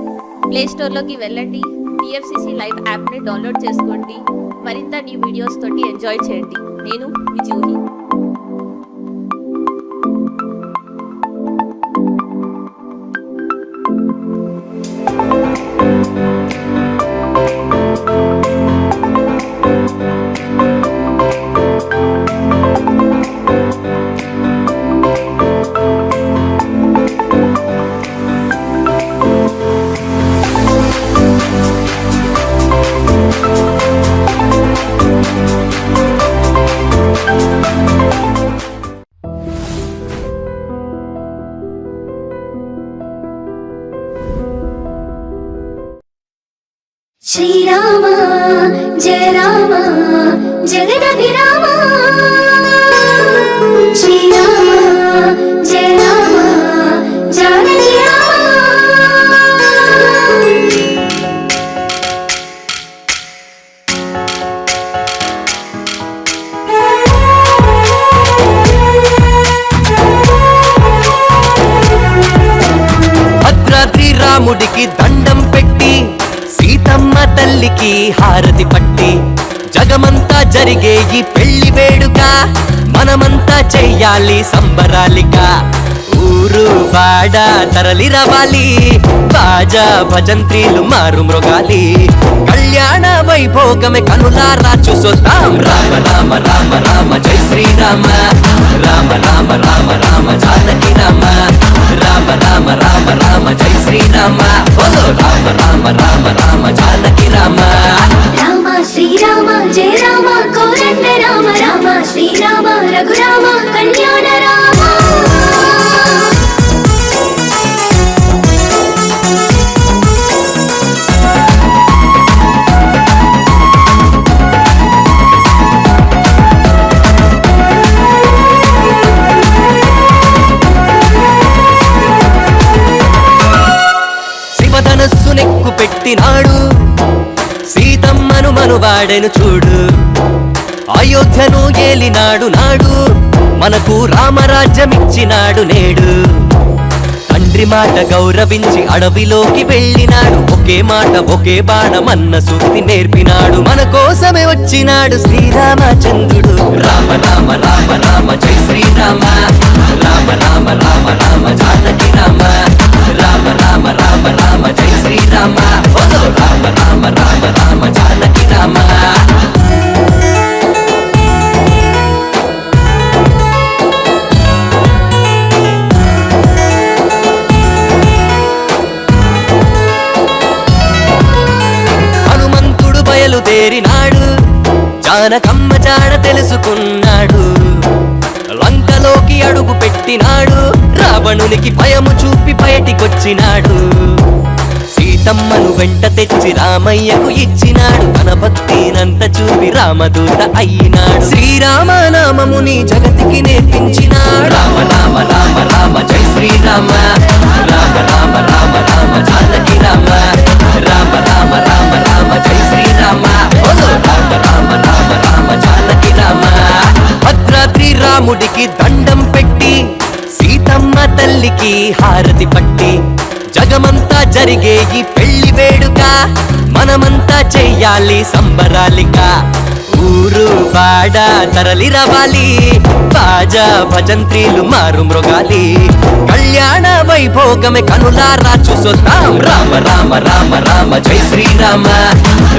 ప్లే స్టోర్లోకి వెళ్ళండి, టీఎఫ్సీసీ లైవ్ యాప్ని డౌన్లోడ్ చేసుకోండి. మరింత న్యూ వీడియోస్ తోటి ఎంజాయ్ చేయండి. నేను మీ జూహి. శ్రీరామ జయ రామ జగదభిరామ శ్రీరామ జయ రామ జానకి రామ భద్రాద్రి రాముడికి దండం పెట్టి సీతమ్మ తల్లికి హారతి పట్టి జగమంతా జరిగే ఈ పెళ్లి వేడుక మనమంతా చెయ్యాలి సంబరాలిగా. ఊరు వాడ తరలి రవాలి, బాజా భజంత్రీలు మారు మృగాలి. కళ్యాణ వైభోగమే కనులారా చూసొద్దాం. రామ రామ రామ రామ జై శ్రీరామ, రామ రామ రామ రామ జానకి రామ, రామ రామ రామ రామ జై శ్రీరామ. బోలో రామ రామ రామ రామ జానకి రామ రామ శ్రీరామ జయ రామ కోదండ రామ రామ శ్రీరామ రఘురామ కళ్యాణ రామ శివధనస్సు నెక్కు పెట్టినాడు సీతమ్మను మనువాడెను చూడు అయోధ్యను ఏలినాడు నాడు మనకు రామరాజ్యమిచ్చినాడు నేడు తండ్రి మాట గౌరవించి అడవిలోకి వెళ్ళినాడు ఒకే మాట ఒకే బాణమన్న సూక్తి నేర్పినాడు మన కోసమే వచ్చినాడు శ్రీరామచంద్రుడు రామ రామ రామ రామ జై శ్రీరామ రామ రామ రామ రామ జానకి రామ రామ రామ రామ రామ జై శ్రీరామ బోలో రామ రామ రామ రామ జానకి రామ హనుమంతుడు బయలుదేరినాడు జానకమ్మ జాడ తెలుసుకున్నాడు లంకలోకి అడుగు పెట్టినాడు రావణునికి భయము చూపి బయటికొచ్చినాడు సీతమ్మను వెంట తెచ్చి రామయ్యకు ఇచ్చినాడు తన భక్తినంత చూపి రామదూత అయినాడు శ్రీరామనామముని జగతికి నేర్పించినాడు రామ రామ రామ రామ జై శ్రీరామ రామ రామ రామ రామ జానకి రామ రామ రామ రామ రామ జై శ్రీరామ బోలో రామ రామ రామ రామ జానకి రామ భద్రాద్రి రాముడికి దండం పెట్టి సీతమ్మ తల్లికి హారతి పట్టి జగమంతా జరిగే ఈ పెళ్లి వేడుక మనమంతా చెయ్యాలి సంబరాలిగా ఊరు వాడ తరలి రవాలి బాజా భజంత్రీలు మారు మృగాలి కళ్యాణ వైభోగమే కనులారా చూసొద్దాం రామ రామ రామ రామ జై శ్రీరామ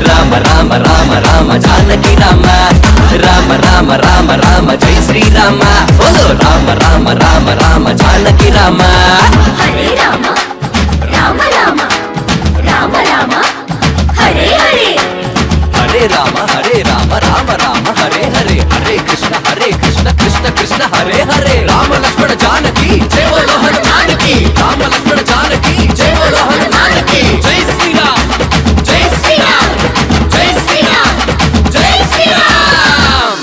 రామ రామ రామ రామ జానకి రామ రామ రామ రామ రామ జై శ్రీరామ బోలో రామ రామ రామ రామ జానకి రామ హరే రామ రామ రామ రామ రామ హరే హరే హరే రామ రామ రామ హరే హరే హరే కృష్ణ కృష్ణ కృష్ణ హరే హరే రామ లక్ష్మణ జానకి జై బోలో హనుమానికి రామ లక్ష్మణ జానకి జై బోలో హనుమానికి జై శ్రీరామ్ జై శ్రీరామ్ జై శ్రీరామ్ జై శ్రీరామ్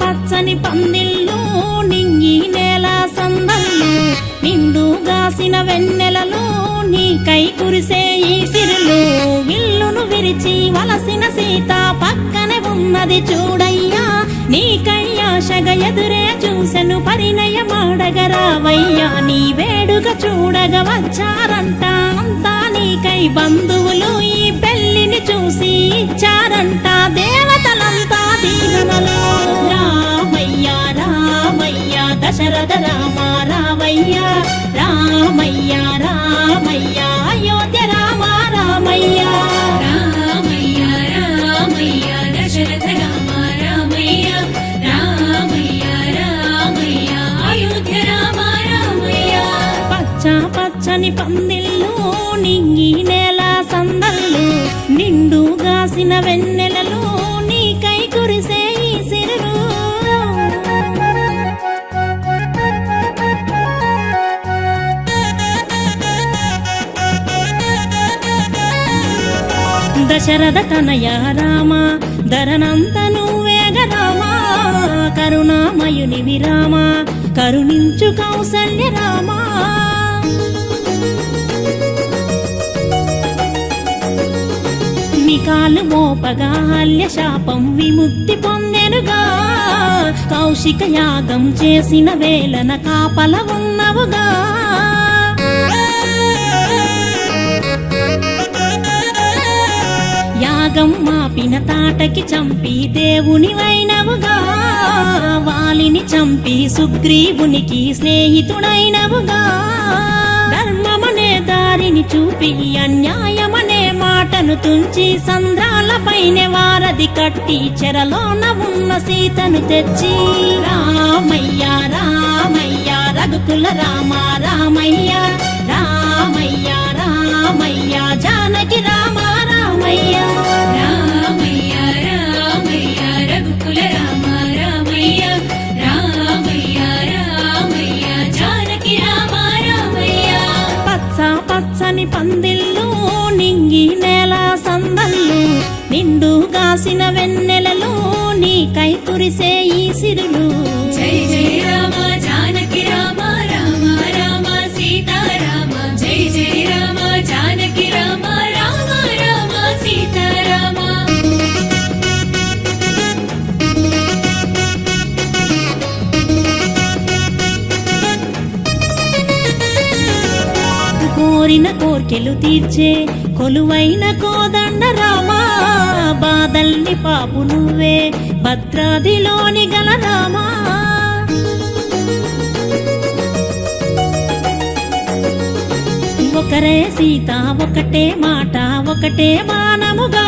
పచ్చని పందిళ్ళు నింగి నేల సందళ్ళు నిండుగాసిన వెన్నెలలో నీకై కురిసే ఈ సిరులు విల్లును విరిచి వలసిన సీత పక్కనే ఉన్నది చూడయ్యా నీకై ఆశగా ఎదురే చూసెను పరిణయమాడగరావయ్యా నీ వేడుక చూడగ వచ్చారంట అంతా నీకై బంధువులు ఈ పెళ్లిని చూసి ఇచ్చారంట దేవతలంతా దీవెనలు రామయ్య రామయ్య దశరథ రామ రామయ్య రామయ్య రామయ్య అయోధ్య రామ రామయ్య రామయ్య రామయ్య దశరథ రామ రామయ్య రామయ్య రామయ్య అయోధ్య రామ రామయ్య పచ్చ పచ్చని పందిళ్ళు నింగి నేల సందళ్ళు నిండుగాసిన వెన్నెలలో నీకై కురిసే ఈ సిరులు దశరథ తనయ రామ ధరనంత నువ్వేగ రామ కరుణామయుని విరామ కరుణించు కౌసల్య రామ నికాలు మోపగా హల్య శాపం విముక్తి పొందెనుగా కౌశిక యాగం చేసిన వేళన కాపల ఉన్నవుగా యాగం మాపిన తాటకి చంపి దేవుని వైనవుగా వాలిని చంపి సుగ్రీవునికి స్నేహితుడైనవుగా ధర్మమనే దారిని చూపి అన్యాయమనే మాటను తుంచి సంద్రాలపైనే వారధి కట్టి చెరలోన ఉన్న సీతను తెచ్చి రామయ్య రామయ్య రఘుకుల రామ రామయ్య రామయ్య రామయ్య జానకి రామ రామయ్య రామయ్య రామయ్య రఘుకుల రామ రామయ్య రామయ్య రామయ్య జానకి రామ రామయ్య పచ్చ పచ్చని పందిళ్ళు నింగి నేల సందళ్ళు నిండు గాసిన వెన్నెలలు నీకై కురిసే ఈ సిరులు జై జై రామ జానకి రామ రామ రామ సీతారామ జై జై రామ జానకి రామ రామ రామ సీతారామ కోరిన కోర్కెలు తీర్చే కొలువైన కోదండ రామా బాదల్ని పాపు నువ్వే భద్రాదిలోని గల రామా ఒకరే సీత ఒకటే మాట ఒకటే మానముగా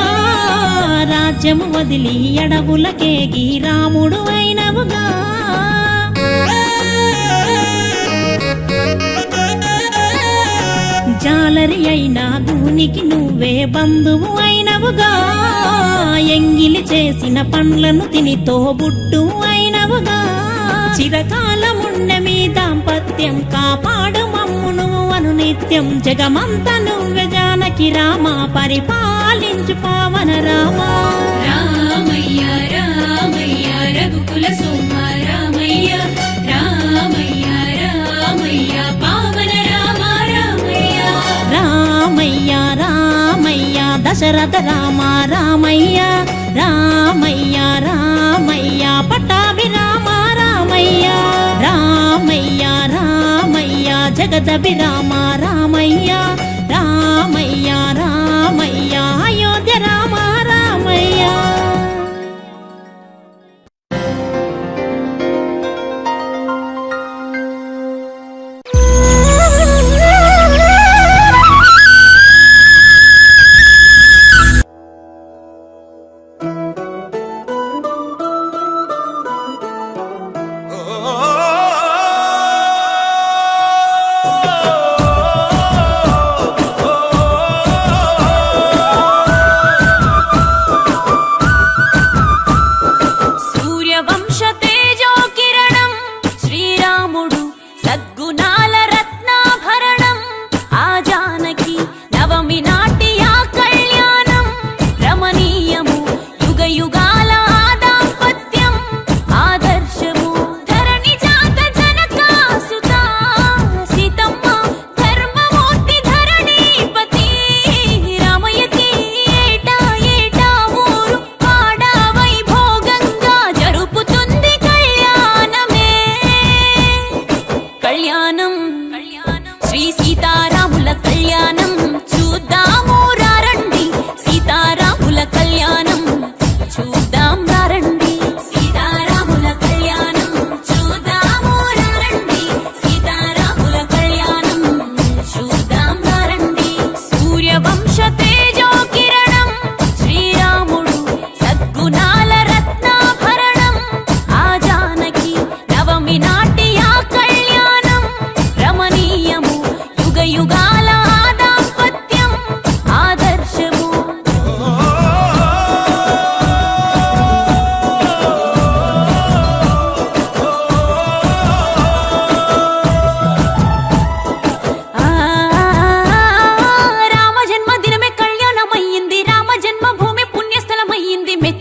రాజ్యము వదిలి అడవులకేగి రాముడు అయినవుగా జాలరి అయినా దూనికి నువ్వే బంధువు అయినవుగా ఎంగిలి చేసిన పండ్లను తిని తోబుట్టు అయినవుగా చిరకాలముండె మీ దాంపత్యం కాపాడు మమ్మును అను నిత్యం జగమంత నువ్వే జానకి రామ పరిపాలించు పావన రామ రామయ్య రామయ్య రఘుకుల సోమ రామయ్య రామయ్య రామయ్య పావన రామ రామయ్య రామయ్య రామయ్య దశరథ రామ రామయ్య రామయ్య రామయ్య పట్టాభి రామ రామయ్య రామయ్య రామయ్య జగదభి రామ రామయ్య రామయ్య రామయ్య అయోధ్య రామ రామయ్య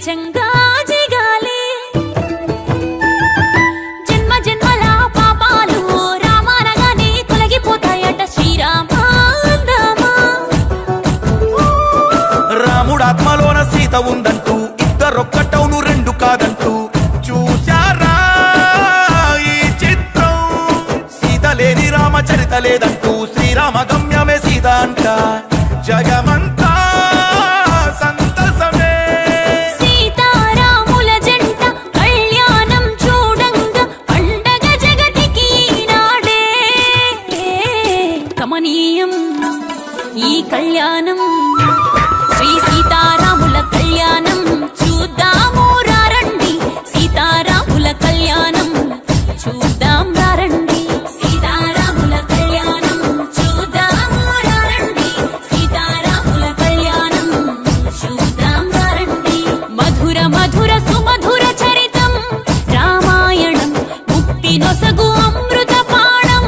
స్వేచ్ఛంగా జిగాలి జన్మ జన్మల పాపాలు రామానగానే తొలగిపోతాయట శ్రీరామాందమా రాముడాత్మలోన సీత ఉందంటూ ఇద్దరొక్కటవును రెండు కాదంటూ చూశారా ఈ చిత్రం సీత లేని రామచరిత లేదంటూ శ్రీరామ గమ్యమే సీత అంట జగమంతా సంతసమే సీతారాముల జంట కళ్యాణం చూడంగా పండగ జగతికి నాడే కమనీయం ఈ కళ్యాణం శ్రీ సీతారాముల కళ్యాణం చూద్దాము రండి సీతారాముల కళ్యాణం చూద్దాం రండి సీతారాముల కళ్యాణం చూద్దాము రండి సీతారాముల కళ్యాణం చూద్దాం రండి మధుర మధుర సుమధుర చరితం రామాయణం ముక్తి నొసగు అమృత పాణం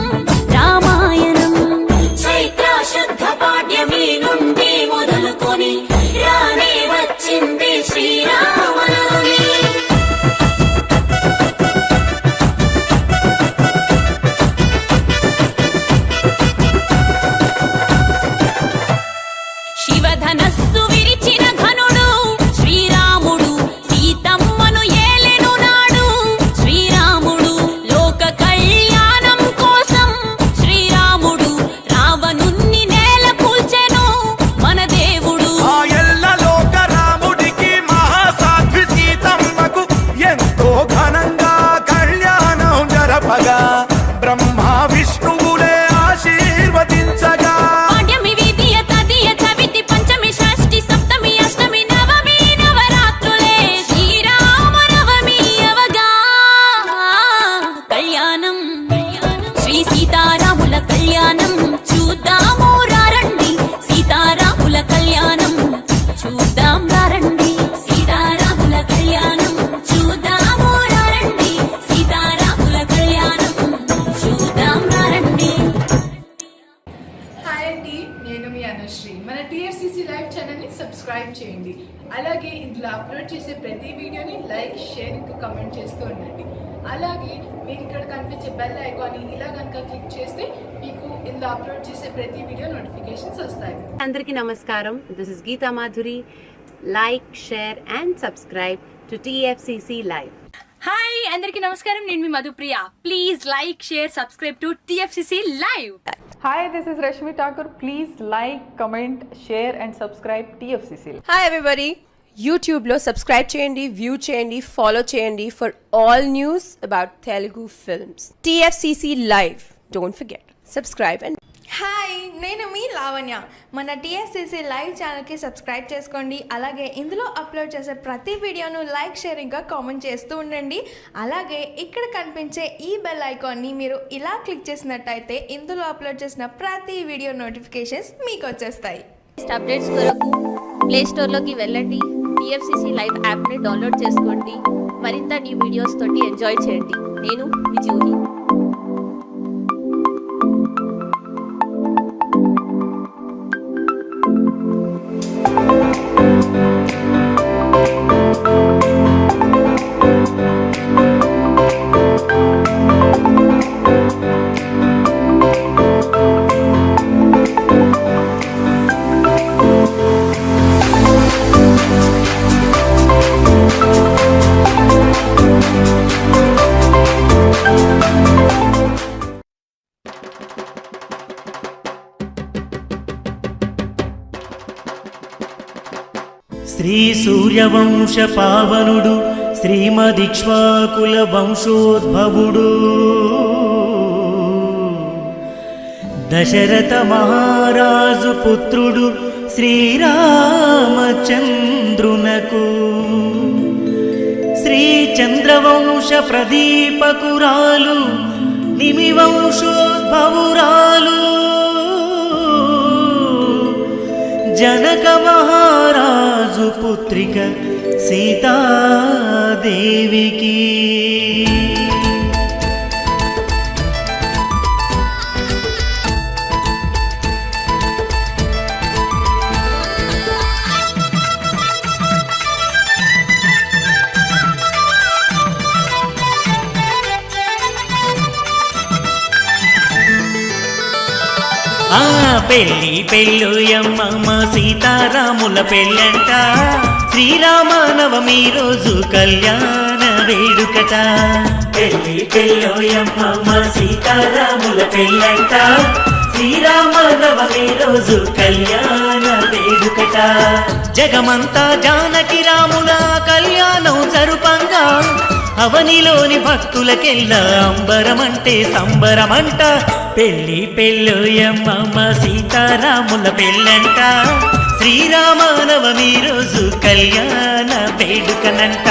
రామాయణం చైత్ర శుద్ధ పాడ్యమి నుండి మొదలుకొని రానే వచ్చింది శ్రీరామనవమి శివధనస్సు విరిచిన ఘనుడు శ్రీరాముడు సీతమ్మను ఏలెను నాడు శ్రీరాముడు లోక కళ్యాణం కోసం శ్రీరాముడు రావణుణ్ణి నేల కూల్చెను మన దేవుడు ఆ ఎల్ల లోక రాముడికి మహాసాధ్వి సీతమ్మకు ఎంతో ఘనంగా కళ్యాణం జరపగా బ్రహ్మ విష్ణువులే ఆశీర్వదించగా పాడ్యమి విధియ తదియ చవితి పంచమి షష్ఠి సప్తమి అష్టమి నవమి నవరాత్రులే శ్రీరామనవమి అవగా కళ్యాణం శ్రీ సీతారాముల కళ్యాణం చూద్దాము రండి సీతారాముల కళ్యాణం చూద్దాం రండి సీతారాముల కళ్యాణం చూద్దాము రండి సీతారాముల కళ్యాణం చూద్దాం రండి హాయ్ అండి, నేను మీ అనుశ్రీ. మన టీఎఫ్సీసీ లైవ్ ఛానల్ని సబ్స్క్రైబ్ చేయండి. అలాగే ఇందులో అప్లోడ్ చేసే ప్రతి వీడియోని లైక్, షేర్, ఇంకా కమెంట్ చేస్తూ ఉండండి. అలాగే మీరు ఇక్కడ కనిపించే బెల్ ఐకాన్ని ఇలా కనుక క్లిక్ చేస్తే మీకు ఇందులో అప్లోడ్ చేసే ప్రతి వీడియో నోటిఫికేషన్స్ వస్తాయి. అందరికీ నమస్కారం. This is Geeta Madhuri. Like, share and subscribe to TFCC Live. Hi అందరికీ నమస్కారం, నేను మీ Madhupriya. Please like, share, subscribe to TFCC live. Hi, this is Rashmi Thakur. Please like, comment, share and subscribe TFCC. Hi everybody. YouTube lo subscribe cheyandi, view cheyandi, follow cheyandi for all news about Telugu films. TFCC Live. Don't forget. Subscribe and hi, నేను మీ లావణ్య. మన TFCC live ఛానల్కి subscribe చేసుకోండి. అలాగే ఇందులో upload చేసే ప్రతి వీడియోను like, share, ఇంకా కామెంట్ చేస్తూ ఉండండి. అలాగే ఇక్కడ కనిపించే ఈ బెల్ ఐకాన్ని మీరు ఇలా క్లిక్ చేసినట్టయితే ఇందులో అప్లోడ్ చేసిన ప్రతి వీడియో నోటిఫికేషన్స్ మీకు వచ్చేస్తాయి. అప్డేట్స్ కొరకు ప్లే స్టోర్లోకి వెళ్ళండి, TFCC లైవ్ యాప్ని డౌన్లోడ్ చేసుకోండి. మరింత న్యూ వీడియోస్ తోటి ఎంజాయ్ చేయండి. నేను మీ జూహి. శ్రీ సూర్యవంశ పావనుడు శ్రీమదిక్ష్వాకుల వంశోద్భవుడు దశరథ మహారాజు పుత్రుడు శ్రీరామచంద్రునకు శ్రీ చంద్రవంశ ప్రదీపకురాలు నిమివంశోద్భవురాలు జనక మహారాజు పుత్రిక సీతాదేవికి పెళ్ళి పెళ్ళోయమ్మ సీతారాముల పెళ్ళంట, శ్రీరామనవమి రోజు కళ్యాణ వేడుకట. పెళ్ళి పెళ్ళోయమ్మ సీతారాముల పెళ్ళంట, శ్రీరామనవమి రోజు కళ్యాణ వేడుకట. జగమంతా జానకి రాముల కళ్యాణం జరుపంగా, అవనిలోని భక్తులకెల్లా అంబరమంటే సంబరమంట. పెళ్ళి పెళ్ళోయమ్మ సీతారాముల పెళ్ళంట, శ్రీరామనవమి రోజు కళ్యాణ వేడుకనంట.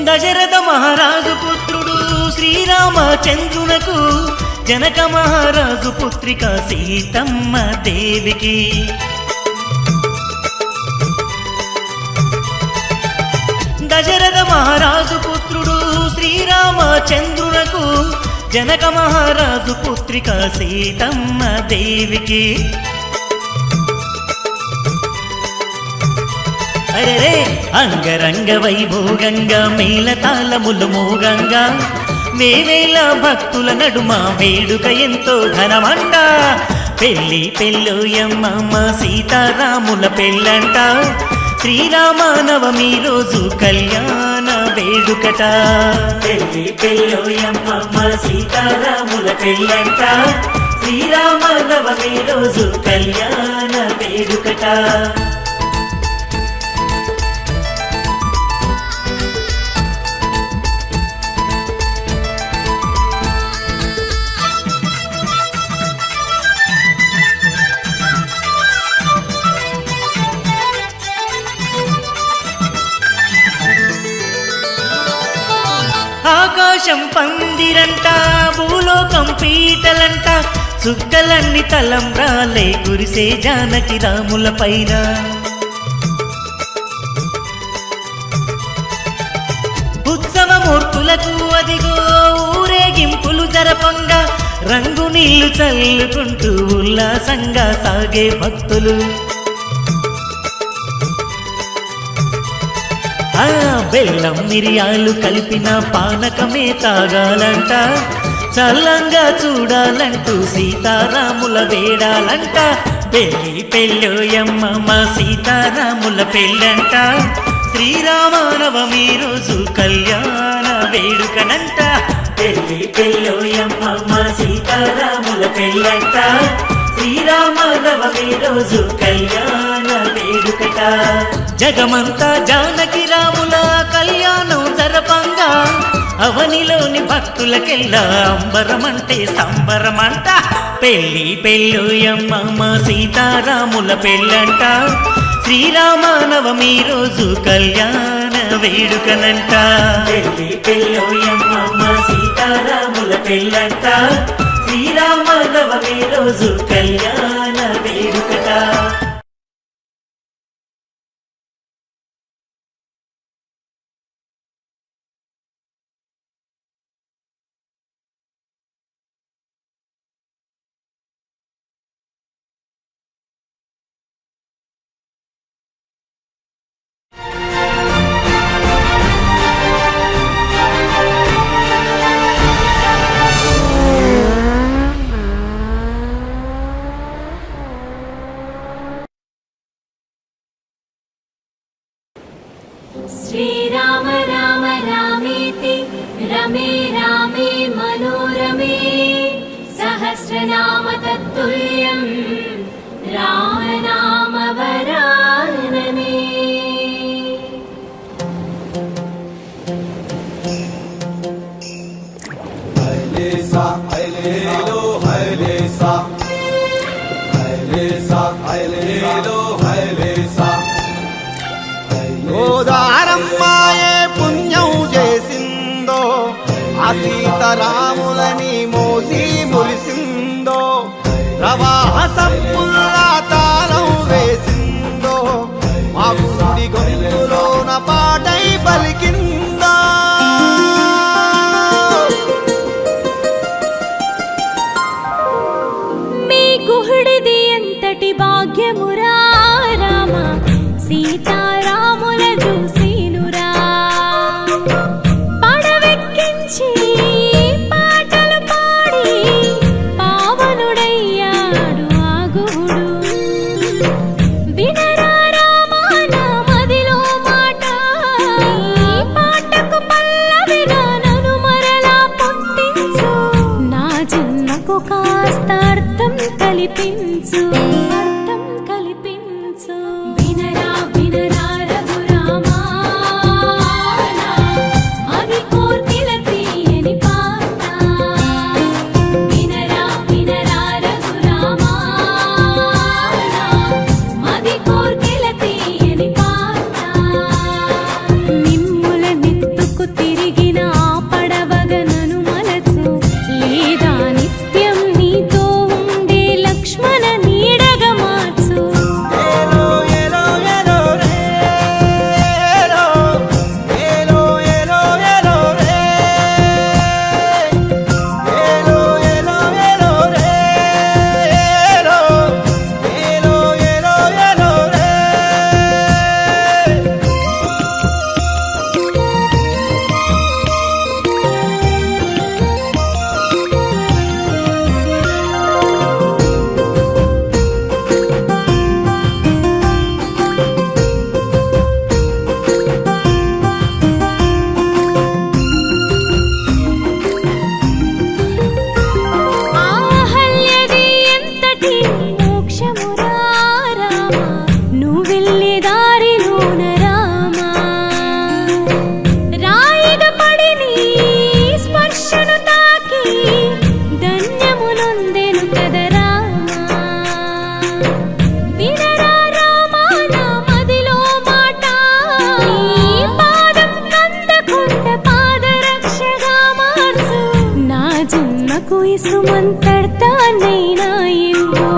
దశరథ మహారాజు పుత్రుడు శ్రీరామచంద్రునకు, జనక మహారాజు పుత్రిక సీతమ్మ దేవికి. దశరథ మహారాజు పుత్రుడు శ్రీరామచంద్రునకు, జనక మహారాజు పుత్రిక సీతమ్మ దేవికి. అరే అంగరంగ వైభోగంగా మేళతాళములు మోగంగా, వేవేల భక్తుల నడుమ వేడుక ఎంతో ఘనమంట. పెళ్ళి పెళ్ళోయమ్మ సీతారాముల పెళ్ళంట, శ్రీరామనవమి రోజు కళ్యాణ వేడుకట. పెళ్ళి పెళ్ళోయమ్మ సీతారాముల పెళ్ళంట, శ్రీరామనవమి రోజు కళ్యాణ వేడుకట. ఆకాశం పందిరంట, భూలోకం పీటలంట, చుక్కలన్నీ తలంబ్రాలే కురిసే జానకి రాముల పైన. ఉత్సవమూర్తులకు అదిగో ఊరేగింపులు జరపంగా, రంగు నీళ్లు చల్లుకుంటూ ఉల్లాసంగా సాగే భక్తులు. బెల్లం మిరియాలు కలిపిన పానకమే తాగాలంట, చల్లంగా చూడాలంటూ సీతారాముల వేడాలంట. పెళ్ళి పెళ్ళోయమ్మ సీతారాముల పెళ్ళంట, శ్రీరామనవమి రోజు కళ్యాణ వేడుకనంట. పెళ్ళి పెళ్ళోయమ్మ సీతారాముల పెళ్ళంట, శ్రీరామనవమి రోజు కళ్యాణ వేడుకట. జగమంతా జానకి రాముల కళ్యాణం జరపంగా, అవనిలోని భక్తులకెల్లా అంబరమంటే సంబరమంట. పెళ్ళి పెళ్ళోయమ్మ సీతారాముల పెళ్ళంట, శ్రీరామనవమి రోజు కళ్యాణ వేడుకనంట. పెళ్ళి పెళ్ళోయమ్మ సీతారాముల పెళ్ళంట, శ్రీరామనవమి రోజు కళ్యాణ వేడుకట. श्रीराम राम रामेति रमे रामे मनोरमे, सहस्रनाम तत्तुल्यं रामनाम वरानने. హైలేసా హైలేలో హైలేసా, హైలేసా హైలేలో హైలేసా. గోదారమ్మాయే పుణ్యం చేసిందో, ఆ సీతారాములని మోసి మురిసిందో, ప్రవాహ సంపుల్లా తాళం వేసిందో, మా గుడి గొంతులోన పాటై పలికిందో. కొత్త అర్థం కల్పించు వినరా వినరా రఘురామా అది కోర్కెల తీయని పాట వినరా వినరా రఘురామా అది కోర్కెల తీయని పాట నిమ్ముల నెత్తుకు తిరిగిన ఆ పడవగనను మలచు లేదా నిత్యం నీతో ఉండే లక్ష్మణ నీడగా మార్చు ఏలో ఏలో ఏలో రే ఏలో ఏలో ఏలో ఏలో రే ఏలో ఏలో ఏలో రే ఏలో ఏలో ఏలో ఏలో రే ఆహల్యది ఎంతటి మోక్షమురా రామా నువ్వు వెళ్ళే దారిలోన రామా రాయిగా పడి నీ స్పర్శను తాకి ధన్యమునొందెను కదా రామా వినరా రామా నా మదిలో మాట నీ పాదం కందకుండ పాదరక్షగా మార్చు నా జన్మకు ఇసుమంతర్తానైనా ఇవ్వు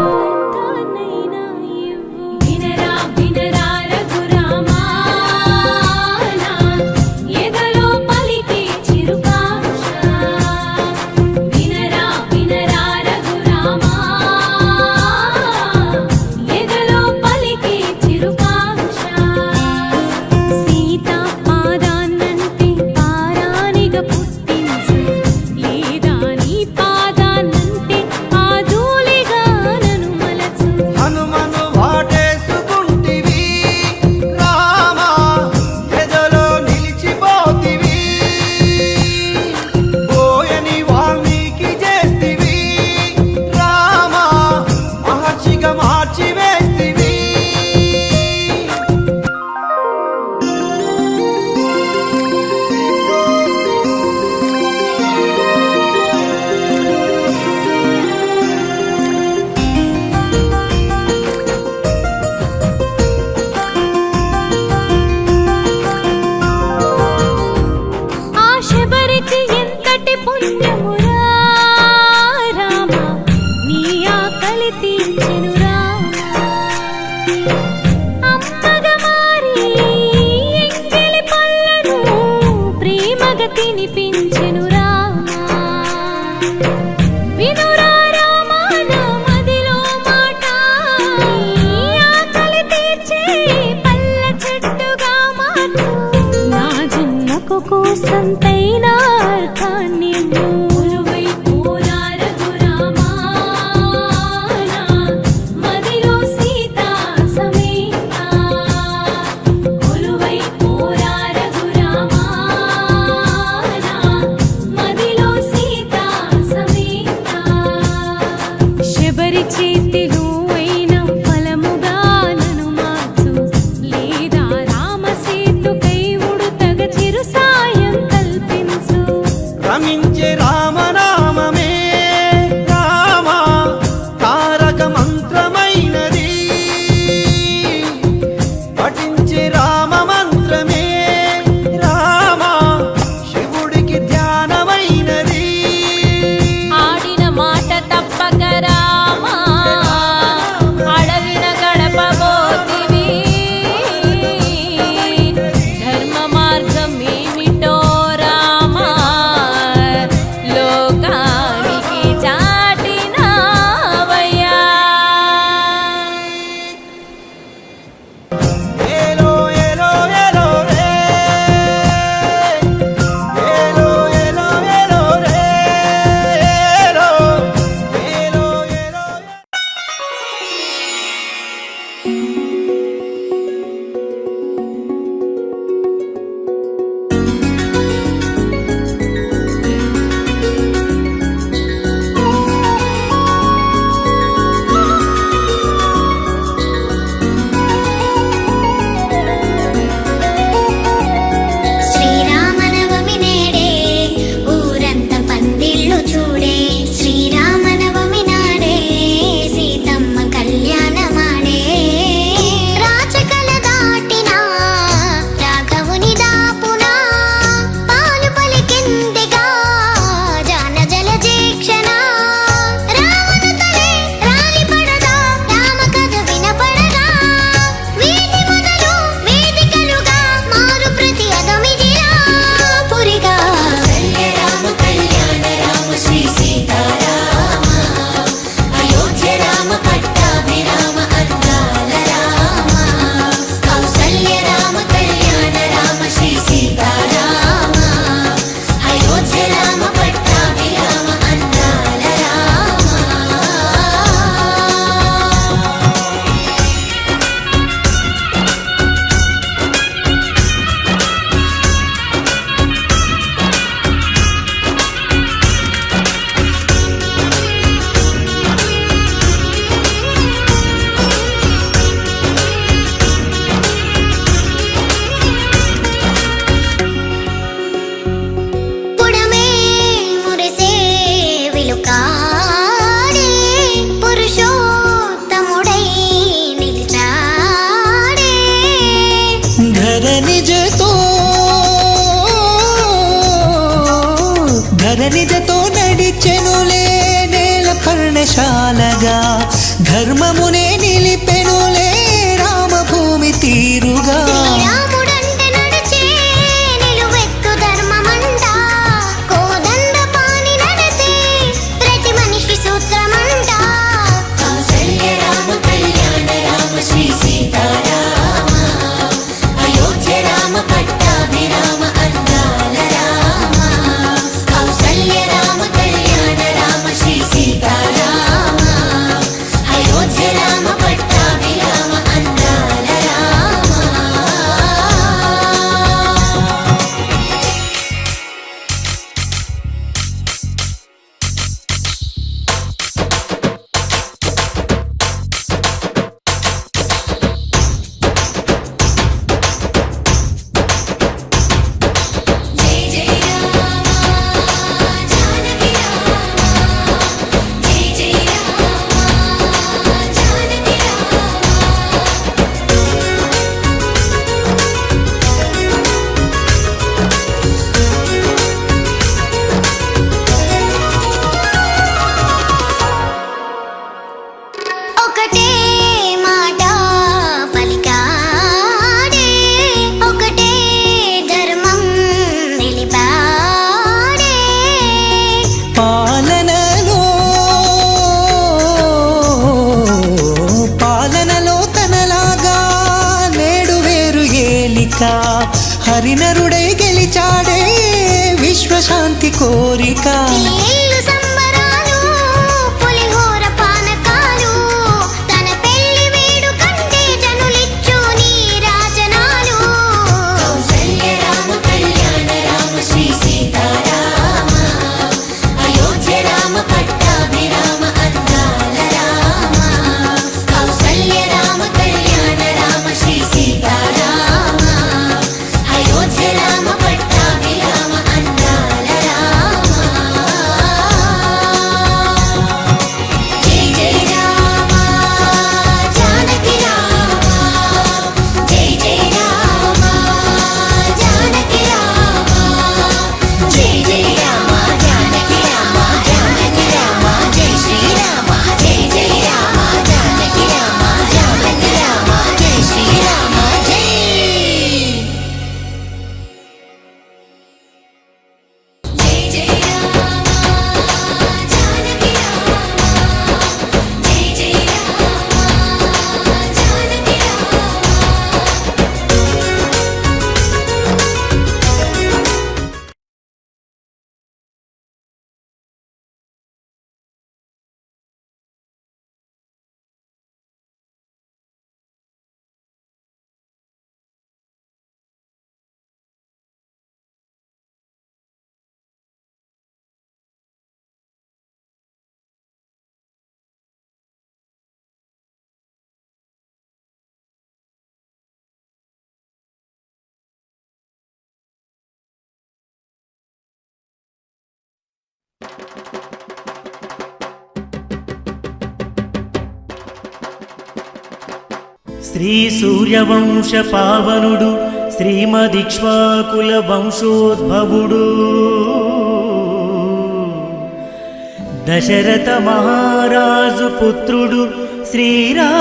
వినరా వినరా రఘురామా నా ఎదలో పలికే చిరుకాంక్ష వినరా వినరా రఘురామా ఎదలో పలికే చిరుకాంక్ష సీతా పాదాన్నంటే పారానిగా పుట్టించు లేదా నీ పాదాన్నంటే ఆ ధూళిగా నన్ను మలచు హనుమను వాటేసుకుంటివి రామా ఎదలో నిలిచిపోతివి బోయని వాల్మీకి చేస్తివి రామా మహర్షిగా మార్చి వేస్తివి ఆ శబరికి ఎంతటి పుణ్యమురా రామా నీ ఆకలి తీర్చెను రామా అమ్మగా మారి ఎంగిలి పళ్ళను ప్రేమగా తినిపించెను రామా వినురా రామా నా మదిలో మాట నీ ఆకలి తీర్చే పళ్ళ చెట్టుగా మార్చు నా జన్మకు కోసంతైనా అర్థాన్ని కొలువై పోరా రఘురామా నా మదిలో సీతా సమేత కొలువై పోరా రఘురామా నా మదిలో సీతా సమేత శబరి చేతిలో అయిన ఫలముగా నన్ను మార్చు లేదా రామసేతుకై ఉడుతగ చిరు సాయం కల్పించు రమించే రామనామమే రామా తారక మంత్రమైనది పఠించే రామ మంత్రమే రామా శివుడికి ధ్యానమైనది ఆడిన మాట తప్పక రామా ధర్మశాలగా ధర్మమునే నిలిపెనులే రామభూమి తీరుగా శ్రీరాముడంటే నడిచే నిలువెత్తు ధర్మమంట కోదండ పాని నడితే ప్రతి మనిషి సూత్రమంట కౌసల్య రామ కళ్యాణ రామ శ్రీ సీతారామ అయోధ్య రామ పట్టాభిరామ అందాల రామ కౌసల్య రామ కళ్యాణ రామ శ్రీ సీతారామ అయోధ్య రామ పట్టాభిరామ అందాల రామ జై జై రామ జానకి రామ జై జై రామ జానకి ఒకటే మాట పలికాడే ఒకటే ధర్మం నిలిపాడే పాలనలో తనలాగా నేడు వేరు ఏలిక హరినరుడై గెలిచాడే విశ్వశాంతి కోరిక ఇల్లు సంబరాలు పులిహోర పానకాలు తన పెళ్లి వేడుకంటే జనులిచ్చు నీరాజనాలు కౌసల్య రామ కళ్యాణ రామ శ్రీ సీతారామ అయోధ్య రామ పట్టాభిరామ అందాల రామ కౌసల్య రామ కళ్యాణ రామ శ్రీ సీతారామ అయోధ్య రామ పట్టాభిరామ అందాల రామ జై జై రామ జానకి రామ జై జై రామ జానకి రామ జై జై రామ జానకి రామ జానకి రామ జై శ్రీరామ జై జై రామ జానకి రామ జానకి రామ జై శ్రీరామ జై జై జై రామ జానకి రామ జై జై రామ జానకి రామ శ్రీ సూర్యవంశ పావనుడు శ్రీమదిక్ష్వాకుల వంశోద్భవుడు దశరథ మహారాజు పుత్రుడు శ్రీరామచంద్రునకు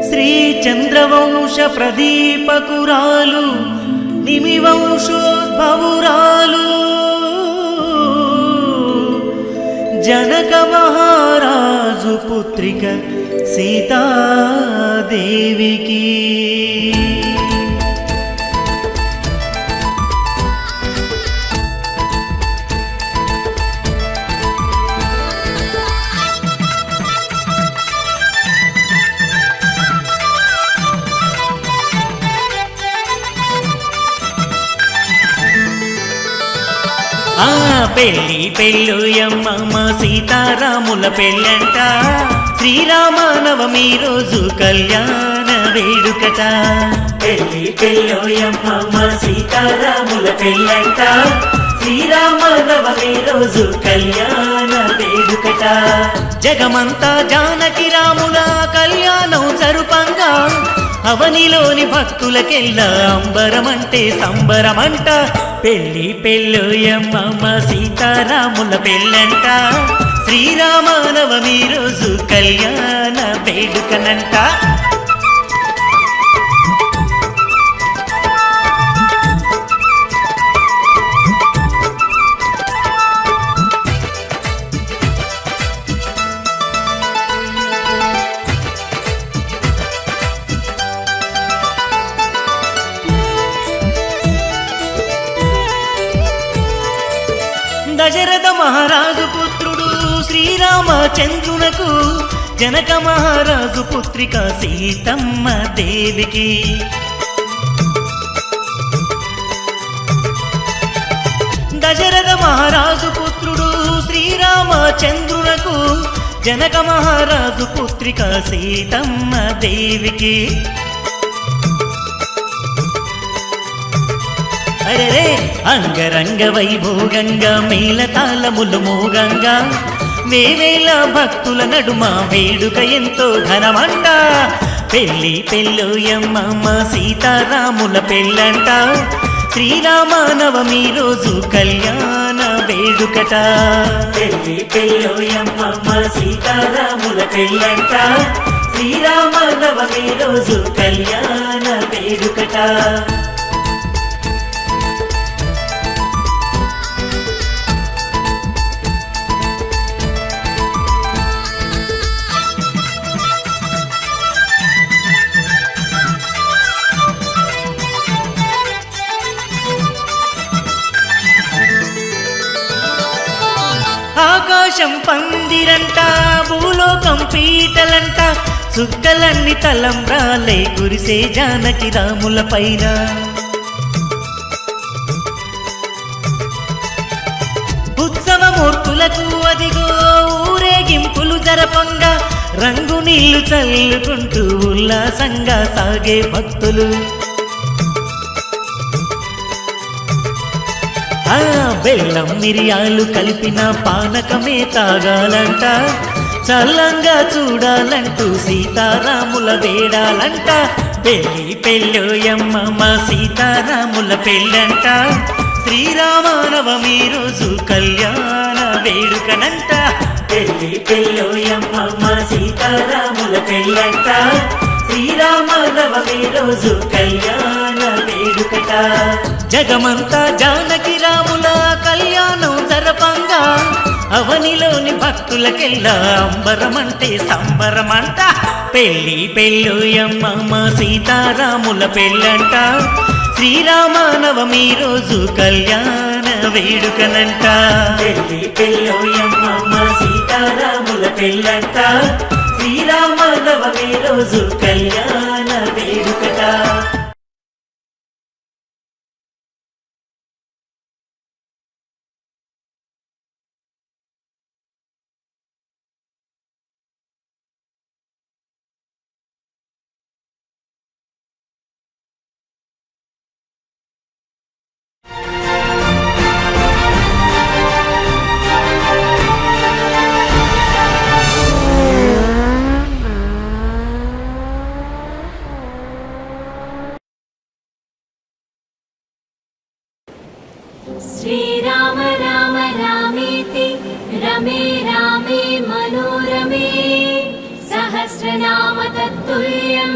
శ్రీ చంద్రవంశ ప్రదీపకురాలు నిమివంశోద్భవురాలు జనక మహారాజు పుత్రిక సీతాదేవికి పెళ్ళి పెళ్ళుయమ్మ సీతారాముల పెళ్ళంట శ్రీరామనవమి రోజు కళ్యాణ వేడుకట పెళ్ళి పెళ్ళుయమ్మ సీతారాముల పెళ్ళంట శ్రీరామనవమి రోజు కళ్యాణ వేడుకట జగమంతా జానకి రాముల కళ్యాణం జరుపంగా అవనిలోని భక్తులకెల్లా అంబరమంటే సంబరమంట పెళ్ళి పెళ్ళోయమ్మ సీతారాముల పెళ్ళంట శ్రీరామనవమి రోజు కళ్యాణ వేడుకనంట దశరథ మహారాజు పుత్రుడు శ్రీరామచంద్రునకు జనక మహారాజు పుత్రిక సీతమ్మ దేవికి దశరథ మహారాజు పుత్రుడు శ్రీరామచంద్రునకు జనక మహారాజు పుత్రిక సీతమ్మ దేవికి అరే అంగరంగ వైభోగంగా మేళతాళములు మోగంగా వేవేల భక్తుల నడుమ వేడుక ఎంతో ఘనమంట పెళ్ళి పెళ్ళోయమ్మ సీతారాముల పెళ్ళంట శ్రీరామనవమి రోజు కళ్యాణ వేడుకట పెళ్ళి పెళ్ళోయమ్మ సీతారాముల పెళ్ళంట శ్రీరామనవమి రోజు కళ్యాణ వేడుకట ఆకాశం పందిరంట భూలోకం పీటలంట చుక్కలన్నీ తలంబ్రాలే కురిసే జానకి రాముల పైన ఉత్సవమూర్తులకు అదిగో ఊరేగింపులు జరపంగా రంగు నీళ్లు చల్లుకుంటూ ఉల్లాసంగా సాగే భక్తులు బెల్లం మిరియాలు కలిపిన పానకమే తాగాలంట చల్లంగా చూడాలంటూ సీతారాముల వేడాలంట పెళ్ళి పెళ్ళోయమ్మ సీతారాముల పెళ్ళంట శ్రీరామనవమి రోజు కళ్యాణ వేడుకనంట పెళ్ళి పెళ్ళోయమ్మ సీతారాముల పెళ్ళంట శ్రీరామనవమి రోజు కళ్యాణ వేడుకట జగమంతా జానకి రాముల కళ్యాణం జరపంగా అవనిలోని భక్తులకెల్లా అంబరమంటే సంబరమంట పెళ్ళి పెళ్ళోయమ్మ సీతారాముల పెళ్ళంట శ్రీరామనవమి రోజు కళ్యాణ వేడుకనంట పెళ్ళి పెళ్ళోయమ్మ సీతారాముల పెళ్ళంట శ్రీరామనవమి రోజు కళ్యాణ వేడుకట श्रीराम राम रामेति रमे रामे मनोरमे सहस्रनाम तत्तुल्यं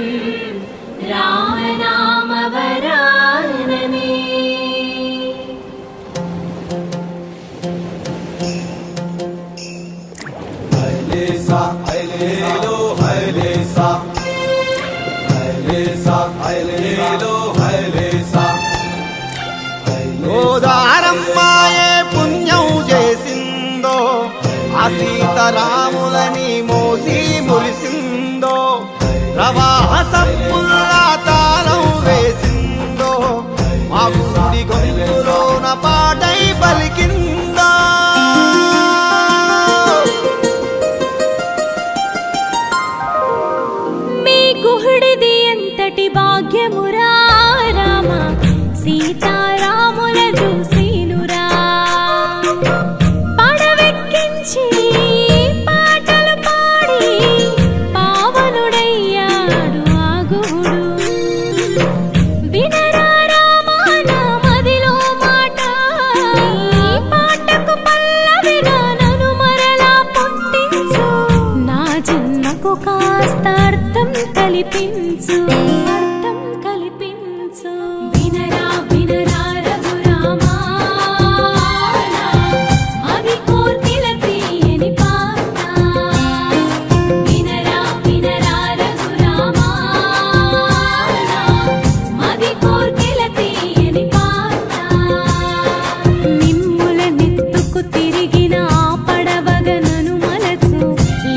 रामनाम वरानने ऐलेसा ऐलेलो ऐलेसा ऐलेसा ऐलेलो ऐलेसा గోదారమ్మాయే పుణ్యం చేసిందో ఆ సీతారాములని మోసి మురిసిందో ప్రవాహ సప్పుల్లా తాళం వేసిందో మా గుడి గొంతులోన పాటై పలికిందో మీ గుహుడిది ఎంతటి భాగ్యమురా రామ సీతారాముల చూసినురా పడవెక్కించి పాటలు పాడి పావనుడయ్యాడు ఆ గుహుడు కల్పించు అర్థం కల్పించు వినరా వినరా రఘురామా అది కోర్కెల తీయని పాట వినరా వినరా రఘురామా అది కోర్కెల తీయని పాట నిమ్ముల నెత్తుకు తిరిగిన ఆ పడవగనను మలచు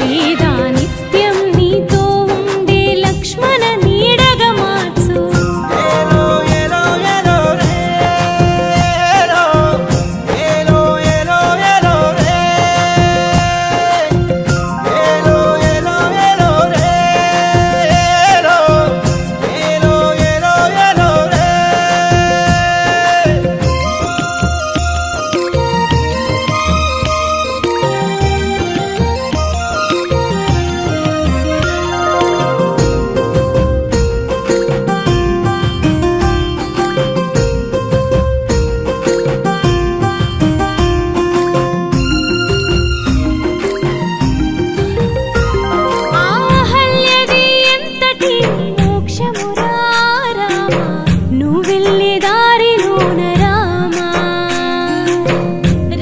లేదా నిత్యం నీతో ఉండే లక్ష్మణ నీడగా మార్చు ఏలో ఏలో ఏలో రే ఏలో ఏలో ఏలో ఏలో రే ఏలో ఏలో ఏలో రే ఏలో ఏలో ఏలో ఏలో రే ఆహల్యది ఎంతటి మోక్షమురా రామా నువ్వు వెళ్ళే దారిలోన రామా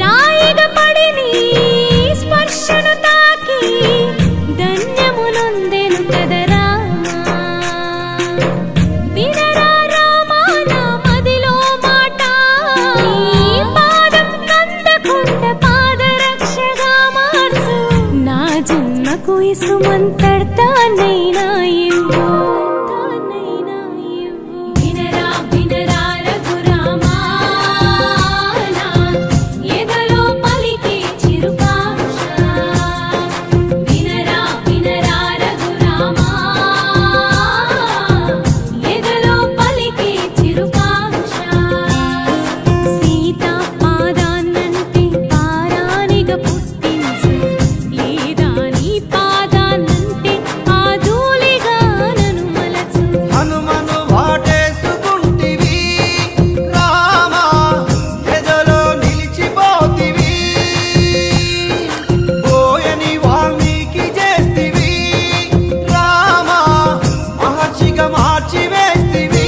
రాయిగ పడి నీ స్పర్శను తాకి ధన్యమునొందెను కదా రామా వినరా రామా నా మదిలో మాట నీ పాదం కందకుండ పాదరక్షగా మార్చు నా జన్మకు ఇసుమంతర్తానైనా ఇవ్వు వినరా వినరా రఘురామా నా ఎదలో పలికే చిరుకాంక్ష వినరా వినరా రఘురామా ఎదలో పలికే చిరుకాంక్ష సీతా పాదాన్నంటే పారానిగా పుట్టించు లేదా నీ పాదాన్నంటే ఆ ధూళిగా నన్ను మలచు హనుమను వాటేసుకుంటివి రామా ఎదలో నిలిచిపోతివి బోయని వాల్మీకి చేస్తివి రామా మహర్షిగా మార్చి వేస్తివి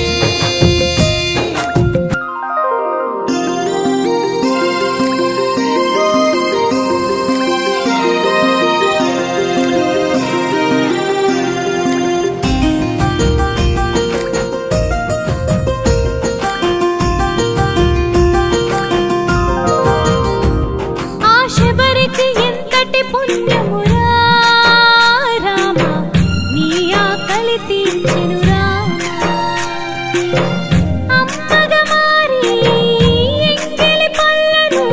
ఆ శబరికి ఎంతటి పుణ్యమురా రామా నీ ఆకలి తీర్చెను రామా అమ్మగా మారి ఎంగిలి పళ్ళను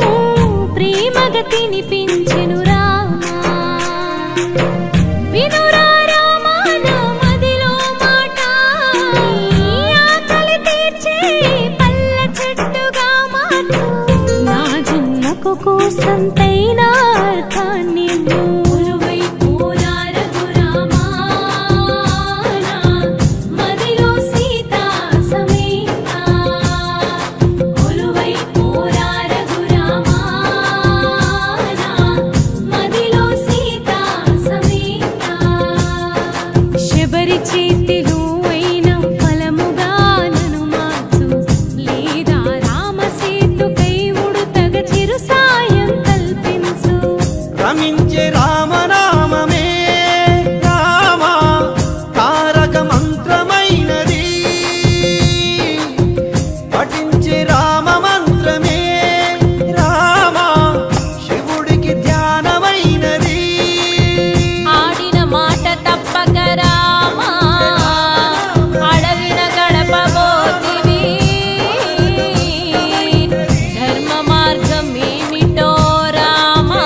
ప్రేమగా తినిపించెను రామా వినురా రామా నా మదిలో మాట నీ ఆకలి తీర్చే పళ్ళ చెట్టుగా మార్చు నా జన్మకు కోసంతైనా అర్థాన్ని కొలువై పోరా రఘురామా నా మదిలో సీతా సమేత కొలువై పోరా రఘురామా నా మదిలో సీతా సమేత శబరి చేతిలో అయిన ఫలముగా నన్ను మార్చు లేదా రామసేతుకై ఉడుతగ చిరు సాయం కల్పించు రమించే రామనామమే రామా తారక మంత్రమైనది పఠించే రామ మంత్రమే రామా శివుడికి ధ్యానమైనది ఆడిన మాట తప్పక రామా అడవిన గడపబోతివి ధర్మ మార్గం ఏమిటో రామా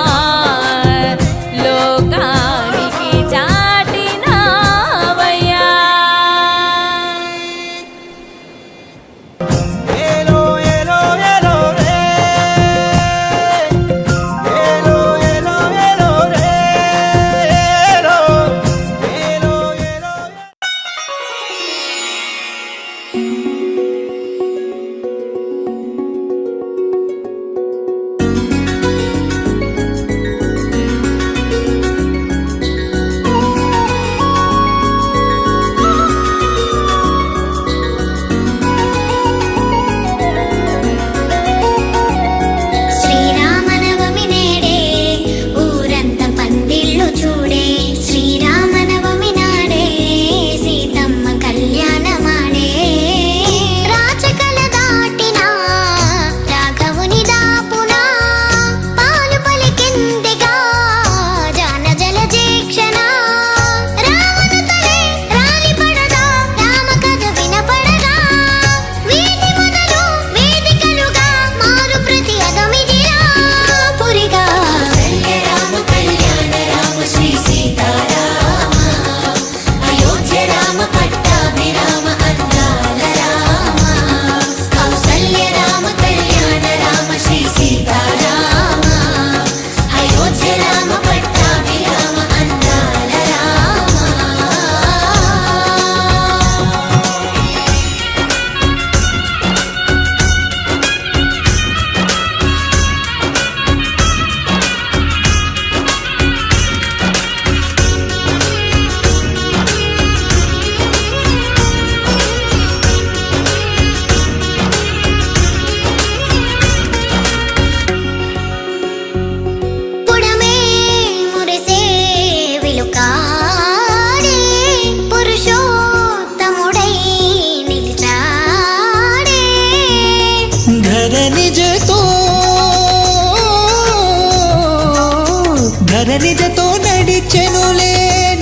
ధరణిజతో నడిచెనులే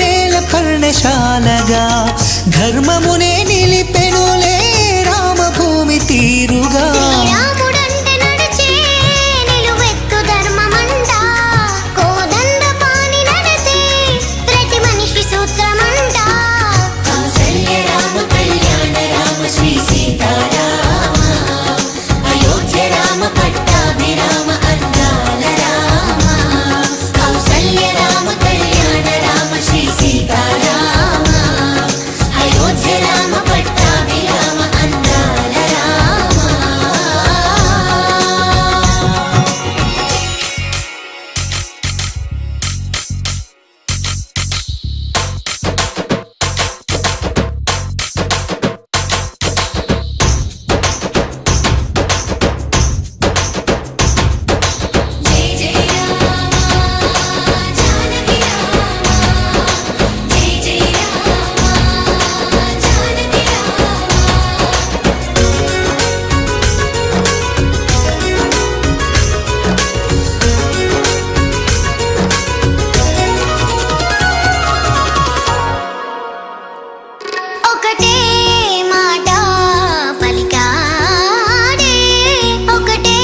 నేల పర్ణశాలగా ధర్మమునే నిలిపెనులే రామభూమి తీరుగా శ్రీరాముడంటే నడిచే నిలువెత్తు ధర్మమంట కోదండపాణి నడితే ప్రతి మనిషి సూత్రమంట కౌసల్య రామ కళ్యాణ రామ శ్రీ సీతారామ అయోధ్య రామ పట్టాభిరామ అందాల రామ కౌసల్య రామ కళ్యాణ రామ శ్రీ సీతారామ అయోధ్య రామ పట్టాభిరామ అందాల రామ జై జై రామ జానకి రామ జై జై రామ జానకి రామ ఒకటే మాట పలికాడే ఒకటే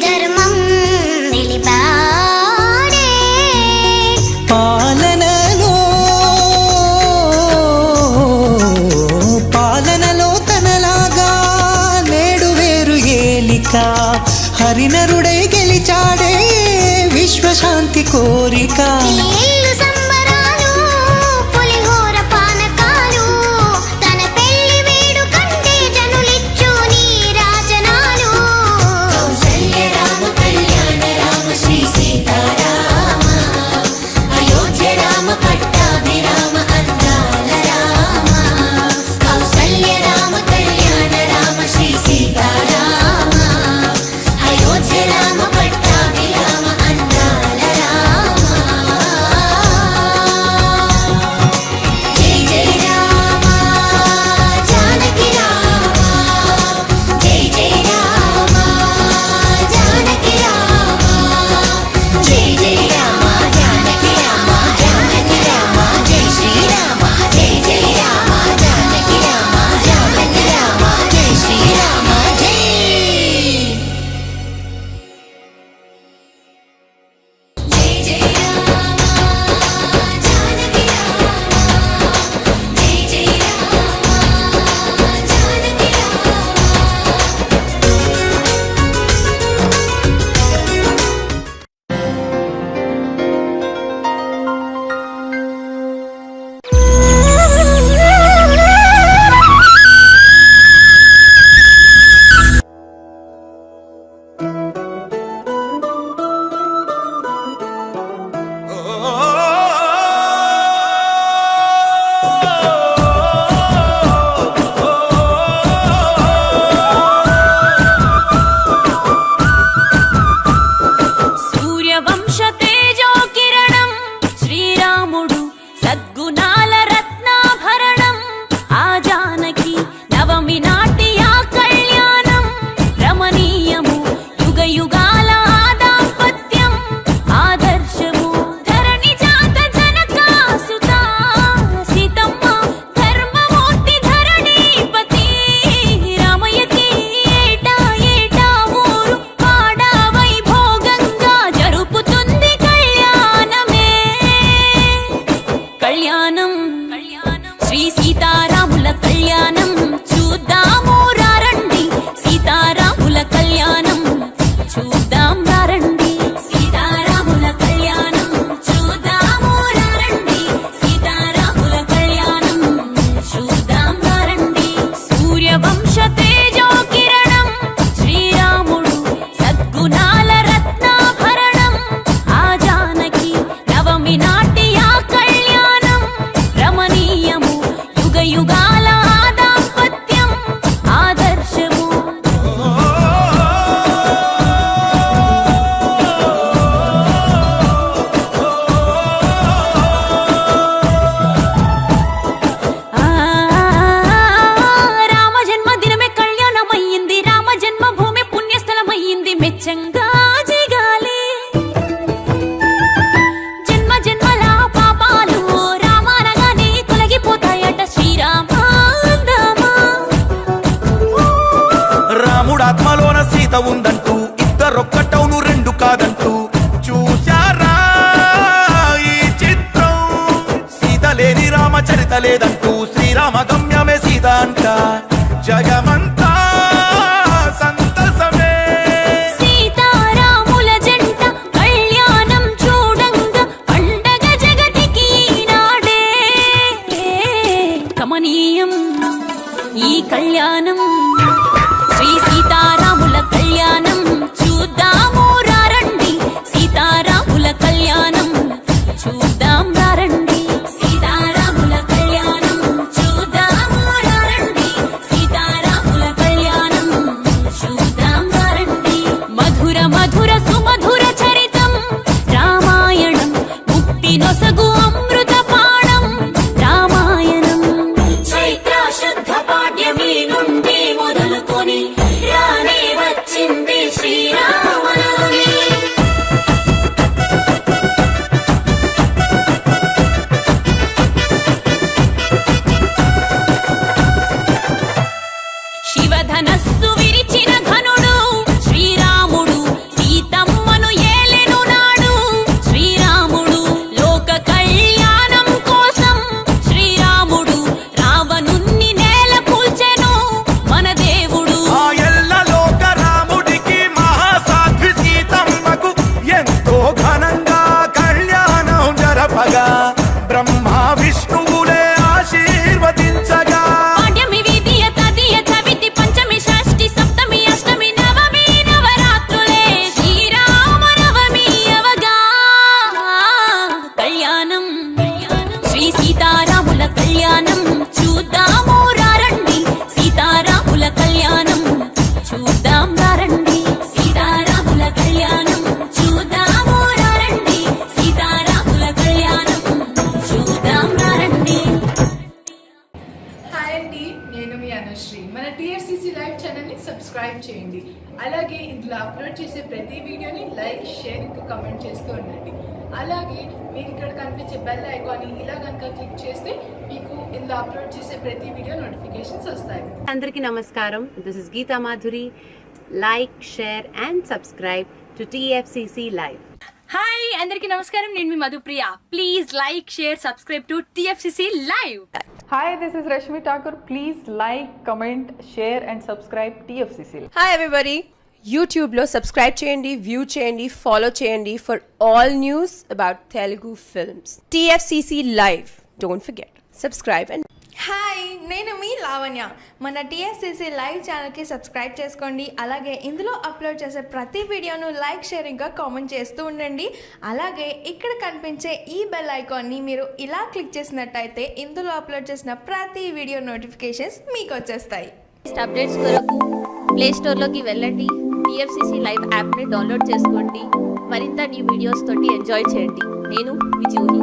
ధర్మం నిలిపాడే పాలనలో తనలాగా నేడు వేరు ఏలిక హరినరుడై గెలిచాడే విశ్వశాంతి కోరిక ఇల్లు సంబరాలు పులిహోర పానకాలు తన పెళ్లి వేడుకంటే జనులిచ్చు నీరాజనాలు కౌసల్య రామ కళ్యాణ రామ శ్రీ సీతారామ అయోధ్య రామ పట్టాభిరామ అందాల రామ కౌసల్య రామ కళ్యాణ రామ శ్రీ సీతారామ అయోధ్య రామ పట్టాభిరామ అందాల రామ సీత ఉందంటూ ఇద్దరొక్కటవును రెండు కాదంటూ చూశారా ఈ చిత్రం సీత లేని రామచరిత లేదంటూ శ్రీరామ గమ్యమే సీత అంట జగమంతా సంతసమే సీతారాముల జంట కళ్యాణం చూడంగా పండగ జగతికి నాడే కమనీయం ఈ కళ్యాణం శ్రీ సీతారాముల కళ్యాణం చూద్దాము రండి సీతారాముల కళ్యాణం చూద్దాం రండి సీతారాముల కళ్యాణం చూద్దాము రండి సీతారాముల కళ్యాణం చూద్దాం రండి మధుర మధుర సుమధుర చరితం రామాయణం ముక్తి నొసగు అమృత పాణం రామాయణం చైత్ర శుద్ధ పాడ్యమి నుండి మొదలుకొని రానే వచ్చింది శ్రీరామనవమి శివధనస్సు విరిచిన ఘనుడు శ్రీరాముడు సీతమ్మను ఏలెను నాడు శ్రీరాముడు లోక కళ్యాణం కోసం శ్రీరాముడు రావణుణ్ణి నేల కూల్చెను మన దేవుడు ఆ ఎల్ల లోక రాముడికి మహాసాధ్వి సీతమ్మకు ఎంతో ఘనంగా కళ్యాణం జరపగా బ్రహ్మ విష్ణువులే ఆశీర్వదించగా పాడ్యమి విధియ తదియ చవితి పంచమి షష్ఠి సప్తమి అష్టమి నవమి నవరాత్రులే శ్రీరామనవమి అవగా కళ్యాణం శ్రీ సీతారాముల కళ్యాణం చూద్దాము రండి సీతారాముల కళ్యాణం చూద్దాం రండి సీతారాముల కళ్యాణం చూద్దాము రండి సీతారాముల కళ్యాణం చూద్దాం రండి హాయ్ అండి, నేను మీ అనుశ్రీ. మన టీఎఫ్సీసీ లైవ్ ఛానల్ని సబ్స్క్రైబ్ చేయండి. అలాగే ఇందులో అప్లోడ్ చేసే ప్రతి వీడియోని లైక్, షేర్, ఇంకా కమెంట్ చేస్తూ ఉండండి. అలాగే మీకు ఇక్కడ కనిపించే బెల్ ఐకాన్ని ఇలా కనుక క్లిక్ చేస్తే మీకు ఇందులో అప్లోడ్ చేసే ప్రతి వీడియో నోటిఫికేషన్స్ వస్తాయి. అందరికీ నమస్కారం. This is Geeta Madhuri. Like, share and subscribe to TFCC Live. Hi అందరికీ నమస్కారం, నేను మీ Madhupriya. Please like, share, subscribe to TFCC Live. Hi, this is Rashmi Thakur. Please like, comment, share and subscribe TFCC. Hi everybody, యూట్యూబ్లో subscribe చేయండి, view చేయండి, follow చేయండి for all news about Telugu films. TFCC Live. Don't forget, subscribe and hi, నేను మీ లావణ్య. మన TFCC live ఛానల్కి subscribe చేసుకోండి. అలాగే ఇందులో అప్లోడ్ చేసే ప్రతి వీడియోను లైక్, షేర్, ఇంకా కామెంట్ చేస్తూ ఉండండి. అలాగే ఇక్కడ కనిపించే ఈ బెల్ ఐకాన్ని మీరు ఇలా క్లిక్ చేసినట్టయితే ఇందులో అప్లోడ్ చేసిన ప్రతి వీడియో నోటిఫికేషన్స్ మీకు వచ్చేస్తాయి. లేటెస్ట్ అప్డేట్స్ కొరకు ప్లే స్టోర్లోకి వెళ్ళండి, టీఎఫ్సీసీ లైవ్ యాప్ని డౌన్లోడ్ చేసుకోండి. మరింత న్యూ వీడియోస్ తోటి ఎంజాయ్ చేయండి. నేను మీ జూహి.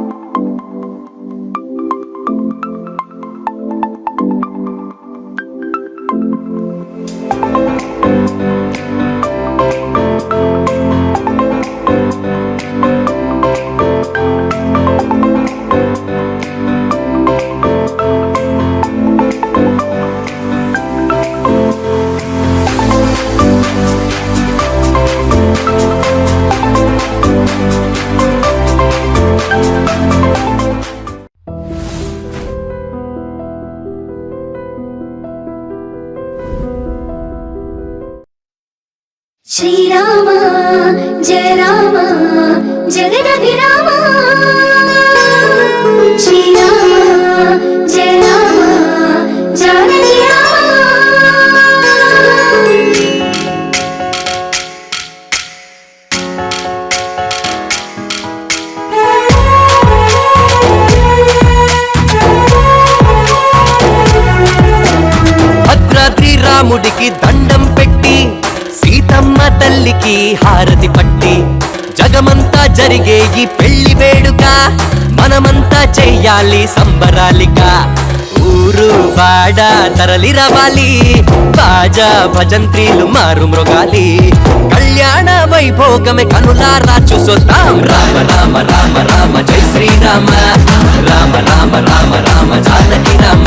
శ్రీరామ జయ రామ జగదభిరామ శ్రీరామ జయ రామ జానకి రామ భద్రాద్రి రాముడికి దండం పెట్టి సీతమ్మ తల్లికి హారతి పట్టి జగమంతా జరిగే ఈ పెళ్లి వేడుక మనమంతా చెయ్యాలి సంబరాలిగా. ఊరు వాడ తరలి రవాలి, బాజా భజంత్రీలు మారు మృగాలి. కళ్యాణ వైభోగమే కనులారా చూసొద్దాం. రామ రామ రామ రామ జై శ్రీరామ, రామ రామ రామ రామ జానకి రామ,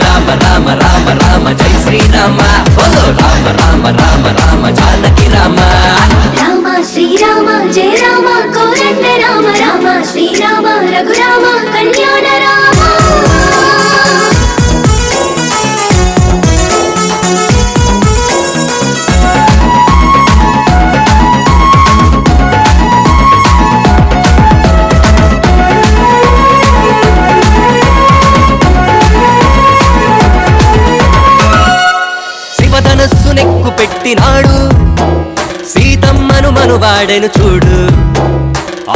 రామ రామ రామ రామ జై శ్రీరామ, బోలో రామ రామ రామ రామ జానకి రామ రామ శ్రీరామ రఘురామ కళ్యాణ రామ శివధనస్సు నెక్కు పెట్టినాడు సీతమ్మను మనువాడెను చూడు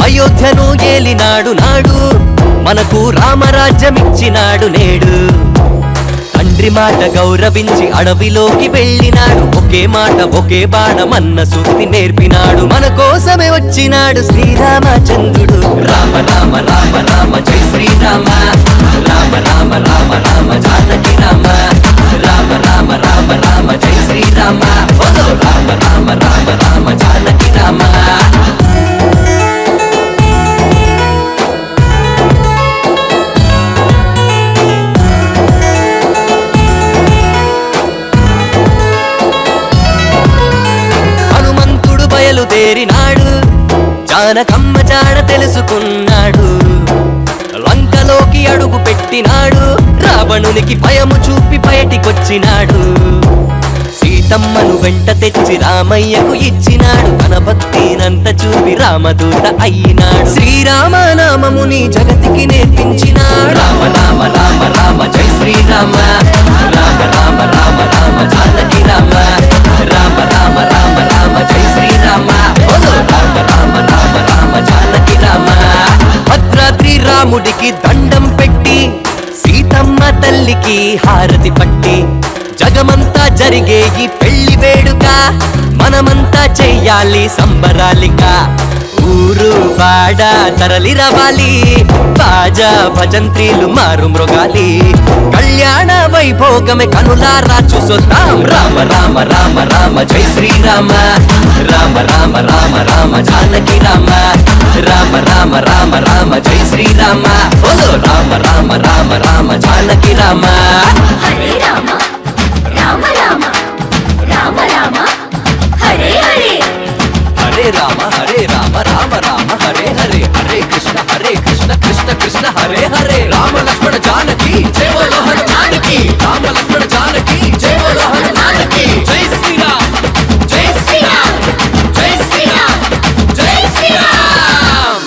అయోధ్యను ఏలినాడు నాడు మనకు రామరాజ్యమిచ్చినాడు నేడు తండ్రి మాట గౌరవించి అడవిలోకి వెళ్ళినాడు ఒకే మాట ఒకే బాణమన్న సూక్తి నేర్పినాడు మన కోసమే వచ్చినాడు శ్రీరామచంద్రుడు రామ రామ రామ రామ జై శ్రీరామ రామ రామ రామ రామ జానకి రామ రామ రామ రామ రామ జై శ్రీరామ బోలో రామ రామ రామ రామ జానకి రామ హనుమంతుడు బయలుదేరినాడు జానకమ్మ జాడ తెలుసుకున్నాడు లంకలోకి అడుగు పెట్టినాడు రావణునికి భయము చూపి బయటికొచ్చినాడు సీతమ్మను వెంట తెచ్చి రామయ్యకు ఇచ్చినాడు తన భక్తినంత చూపి రామదూత అయినాడు శ్రీరామనామముని జగతికి నేర్పించినాడు రామ రామ రామ రామ జై శ్రీరామ రామ రామ రామ రామ జానకి రామ రామ రామ రామ రామ జై శ్రీరామ బోలో రామ రామ రామ రామ జానకి రామ భద్రాద్రి రాముడికి దండం పెట్టి సీతమ్మ తల్లికి హారతి పట్టి జగమంతా జరిగే ఈ పెళ్లి వేడుక మనమంతా చెయ్యాలి సంబరాలిక ఊరు వాడ తరలి రవాలి బాజా భజంత్రీలు మారు మృగాలి కళ్యాణ వైభోగమే కనులారా చూసొద్దాం రామ రామ రామ రామ జై శ్రీరామ రామ రామ రామ రామ జానకి రామ రామ రామ రామ రామ జై శ్రీరామ బోలో రామ రామ రామ రామ జానకి రామ హరే రామ రామ రామ రామ రామ హరే హరే హరే రామ రామ రామ హరే హరే హరే కృష్ణ కృష్ణ కృష్ణ హరే హరే రామ లక్ష్మణ జానకి జై బోలో హనుమానికి రామ లక్ష్మణ జానకి జై బోలో హనుమానికి జై శ్రీరామ్ జై శ్రీరామ్ జై శ్రీరామ్ జై శ్రీరామ్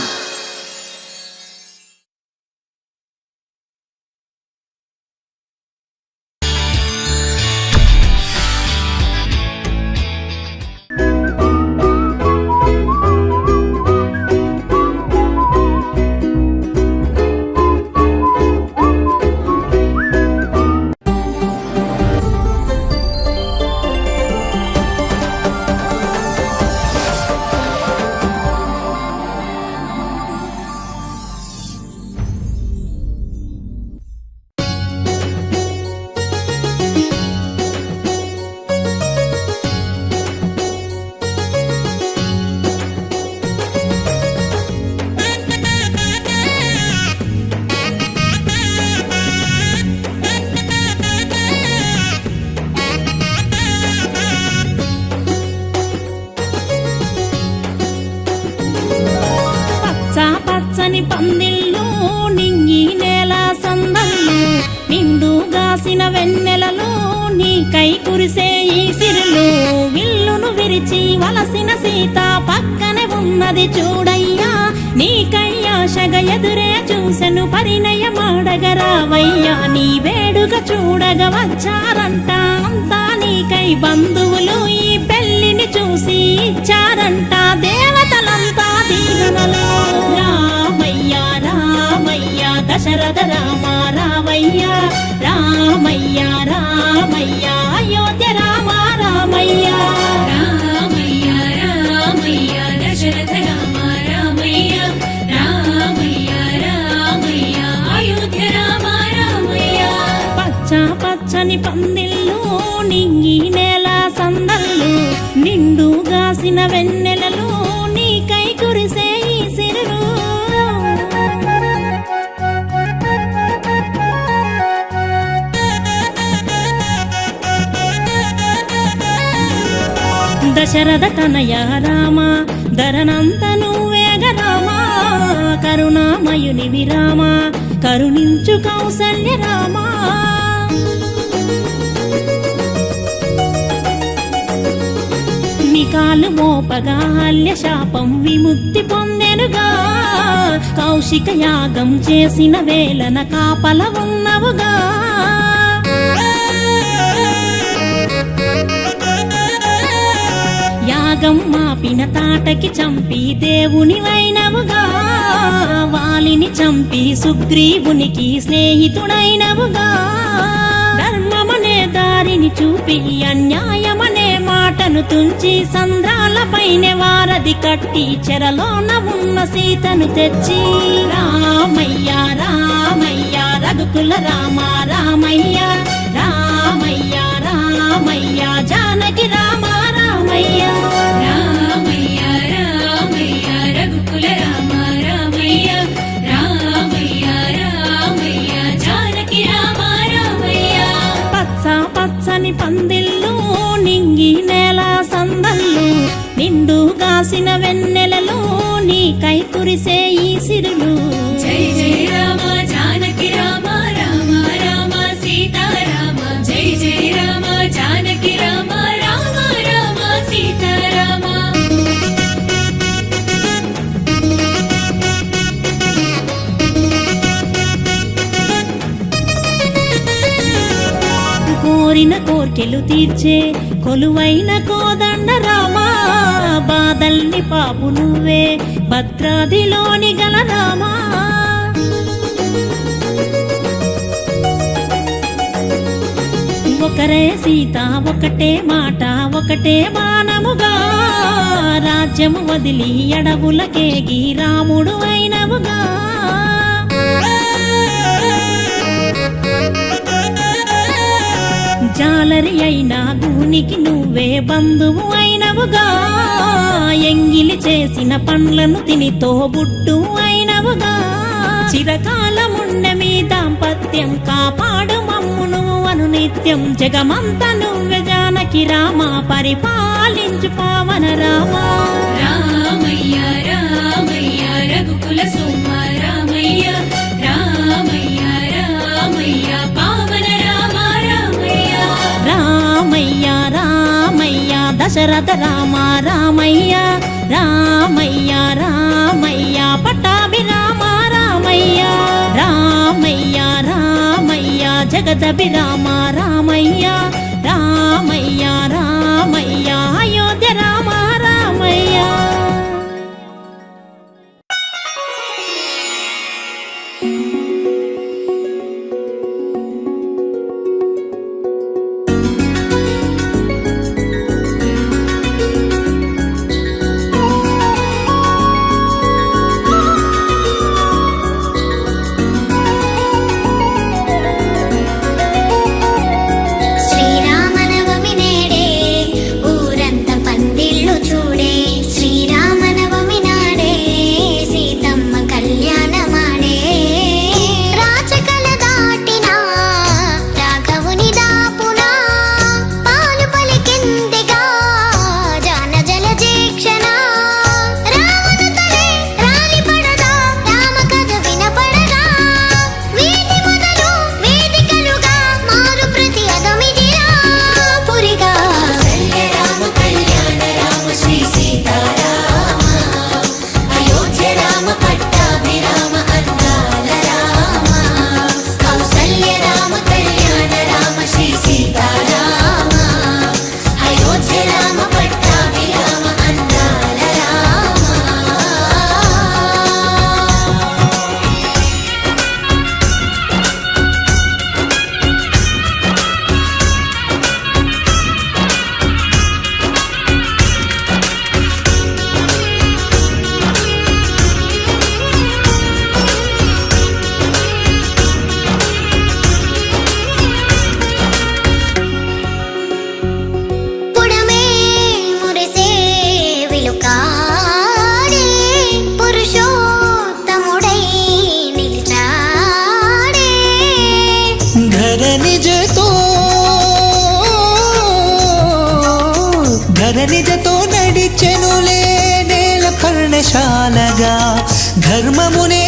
పచ్చని పందిళ్ళు నింగి నేల సందళ్ళు నిండుగాసిన వెన్నెలలో నీకై కురిసే ఈ సిరులు విల్లును విరిచి వలసిన సీత పక్కనే ఉన్నది చూడయ్యా నీకై ఆశగా ఎదురే చూసెను పరిణయమాడగరావయ్యా నీ వేడుక చూడగ వచ్చారంట అంతా నీకై బంధువులు ఈ పెళ్లిని చూసి ఇచ్చారంట దేవతలంతా దీవెనలు రామయ్య రామయ్య దశరథ రామ రామయ్య రామయ్య రామయ్య అయోధ్య రామ రామయ్య రామయ్య రామయ్య దశరథ రామ రామయ్య రామయ్య రామయ్య అయోధ్య రామ రామయ్య పచ్చని పందిళ్ళు నింగి నేల సందళ్ళు నిండుగాసిన వెన్నెలలో నీకై కురిసే ఈ సిరులు దశరథ తనయ రామ ధరనంత నువ్వేగ రామ కరుణామయుని విరామ కరుణించు కౌసల్య రామా నికాలు మోపగా హల్య శాపం విముక్తి పొందెనుగా కౌశిక యాగం చేసిన వేళన కాపల ఉన్నవుగా యాగం మాపిన తాటకి చంపి దేవుని వైనవుగా వాలిని చంపి సుగ్రీవునికి స్నేహితుడైనవుగా ధర్మమనే దారిని చూపి అన్యాయమనే మాటను తుంచి సంద్రాలపైనే వారధి కట్టి చెరలోన ఉన్న సీతను తెచ్చి రామయ్య రామయ్య రఘుకుల రామ రామయ్య రామయ్య రామయ్య జానకి రామ రామయ్య రామయ్య రామయ్య రఘుకుల రామ రామయ్య రామయ్య రామయ్య జానకి రామ రామయ్య పచ్చ పచ్చని పందిళ్ళు నింగి నేల సందళ్ళు నిండు గాసిన వెన్నెలలో నీకై కురిసే ఈ సిరులు జై జై రామ జానకి రామ రామ రామ సీతారామ జై జై రామ జానకి రామ రామ రామ సీతారామ కోరిన కోర్కెలు తీర్చే కొలువైన కోదండ రామా బాధల్ని పాపు నువ్వే భద్రాదిలోని గల రామా ఒకరే సీత ఒకటే మాట ఒకటే బాణముగా రాజ్యము వదిలి అడవులకేగి రాముడు అయినవుగా జాలరి అయినా గూనికి నువ్వే బంధువు అయినవుగా ఎంగిలి చేసిన పండ్లను తిని తోబుట్టు అయినవుగా చిరకాలముండె మీ దాంపత్యం కాపాడు మమ్మును అను నిత్యం జగమంత నువ్వే జానకి రామ పరిపాలించు పావన రామ రామయ్య రామయ్య రఘుకుల సోమ రామయ్య రామయ్య రామయ్య పావన రామ రామయ్య రామయ్య రామయ్య దశరథ రామ రామయ్య రామయ్య రామయ్య పట్టాభి రామ రామయ్య రామయ్య రామయ్య జగదభి రామ రామయ్య రామయ్య రామయ్య అయోధ్య రామ రామయ్య శ్రీరామనవమి నేడే ఊరంతా పందిళ్ళు చూడే శ్రీరామనవమి నాడే సీతమ్మ కళ్యాణమాడే రాచకల దాటిన రాఘవుని దాపున పాలు పలికిందిగా జాన జల జీక్షణ రావణ తలే రాలి పడగా రామ కథ వినపడగా వీధి మొదలు వేదికలుగా మారు ప్రతి అగమిదిరా పురిగా రామ కళ్యాణ రామ శ్రీ సీతారామ అయోధ్య రామ పట్టాభిరామ అందాల రామ కౌసల్య రామ కళ్యాణ రామ శ్రీ సీతారామ అయోధ్య రామ పట్టాభిరామ అందాల రామ పుడమే మురిసే విలుకాడే పురుషోత్తముడై నిలిచాడే ధర నిజతో నడిచెనులే నేల పర్ణశాలగా ధర్మమునే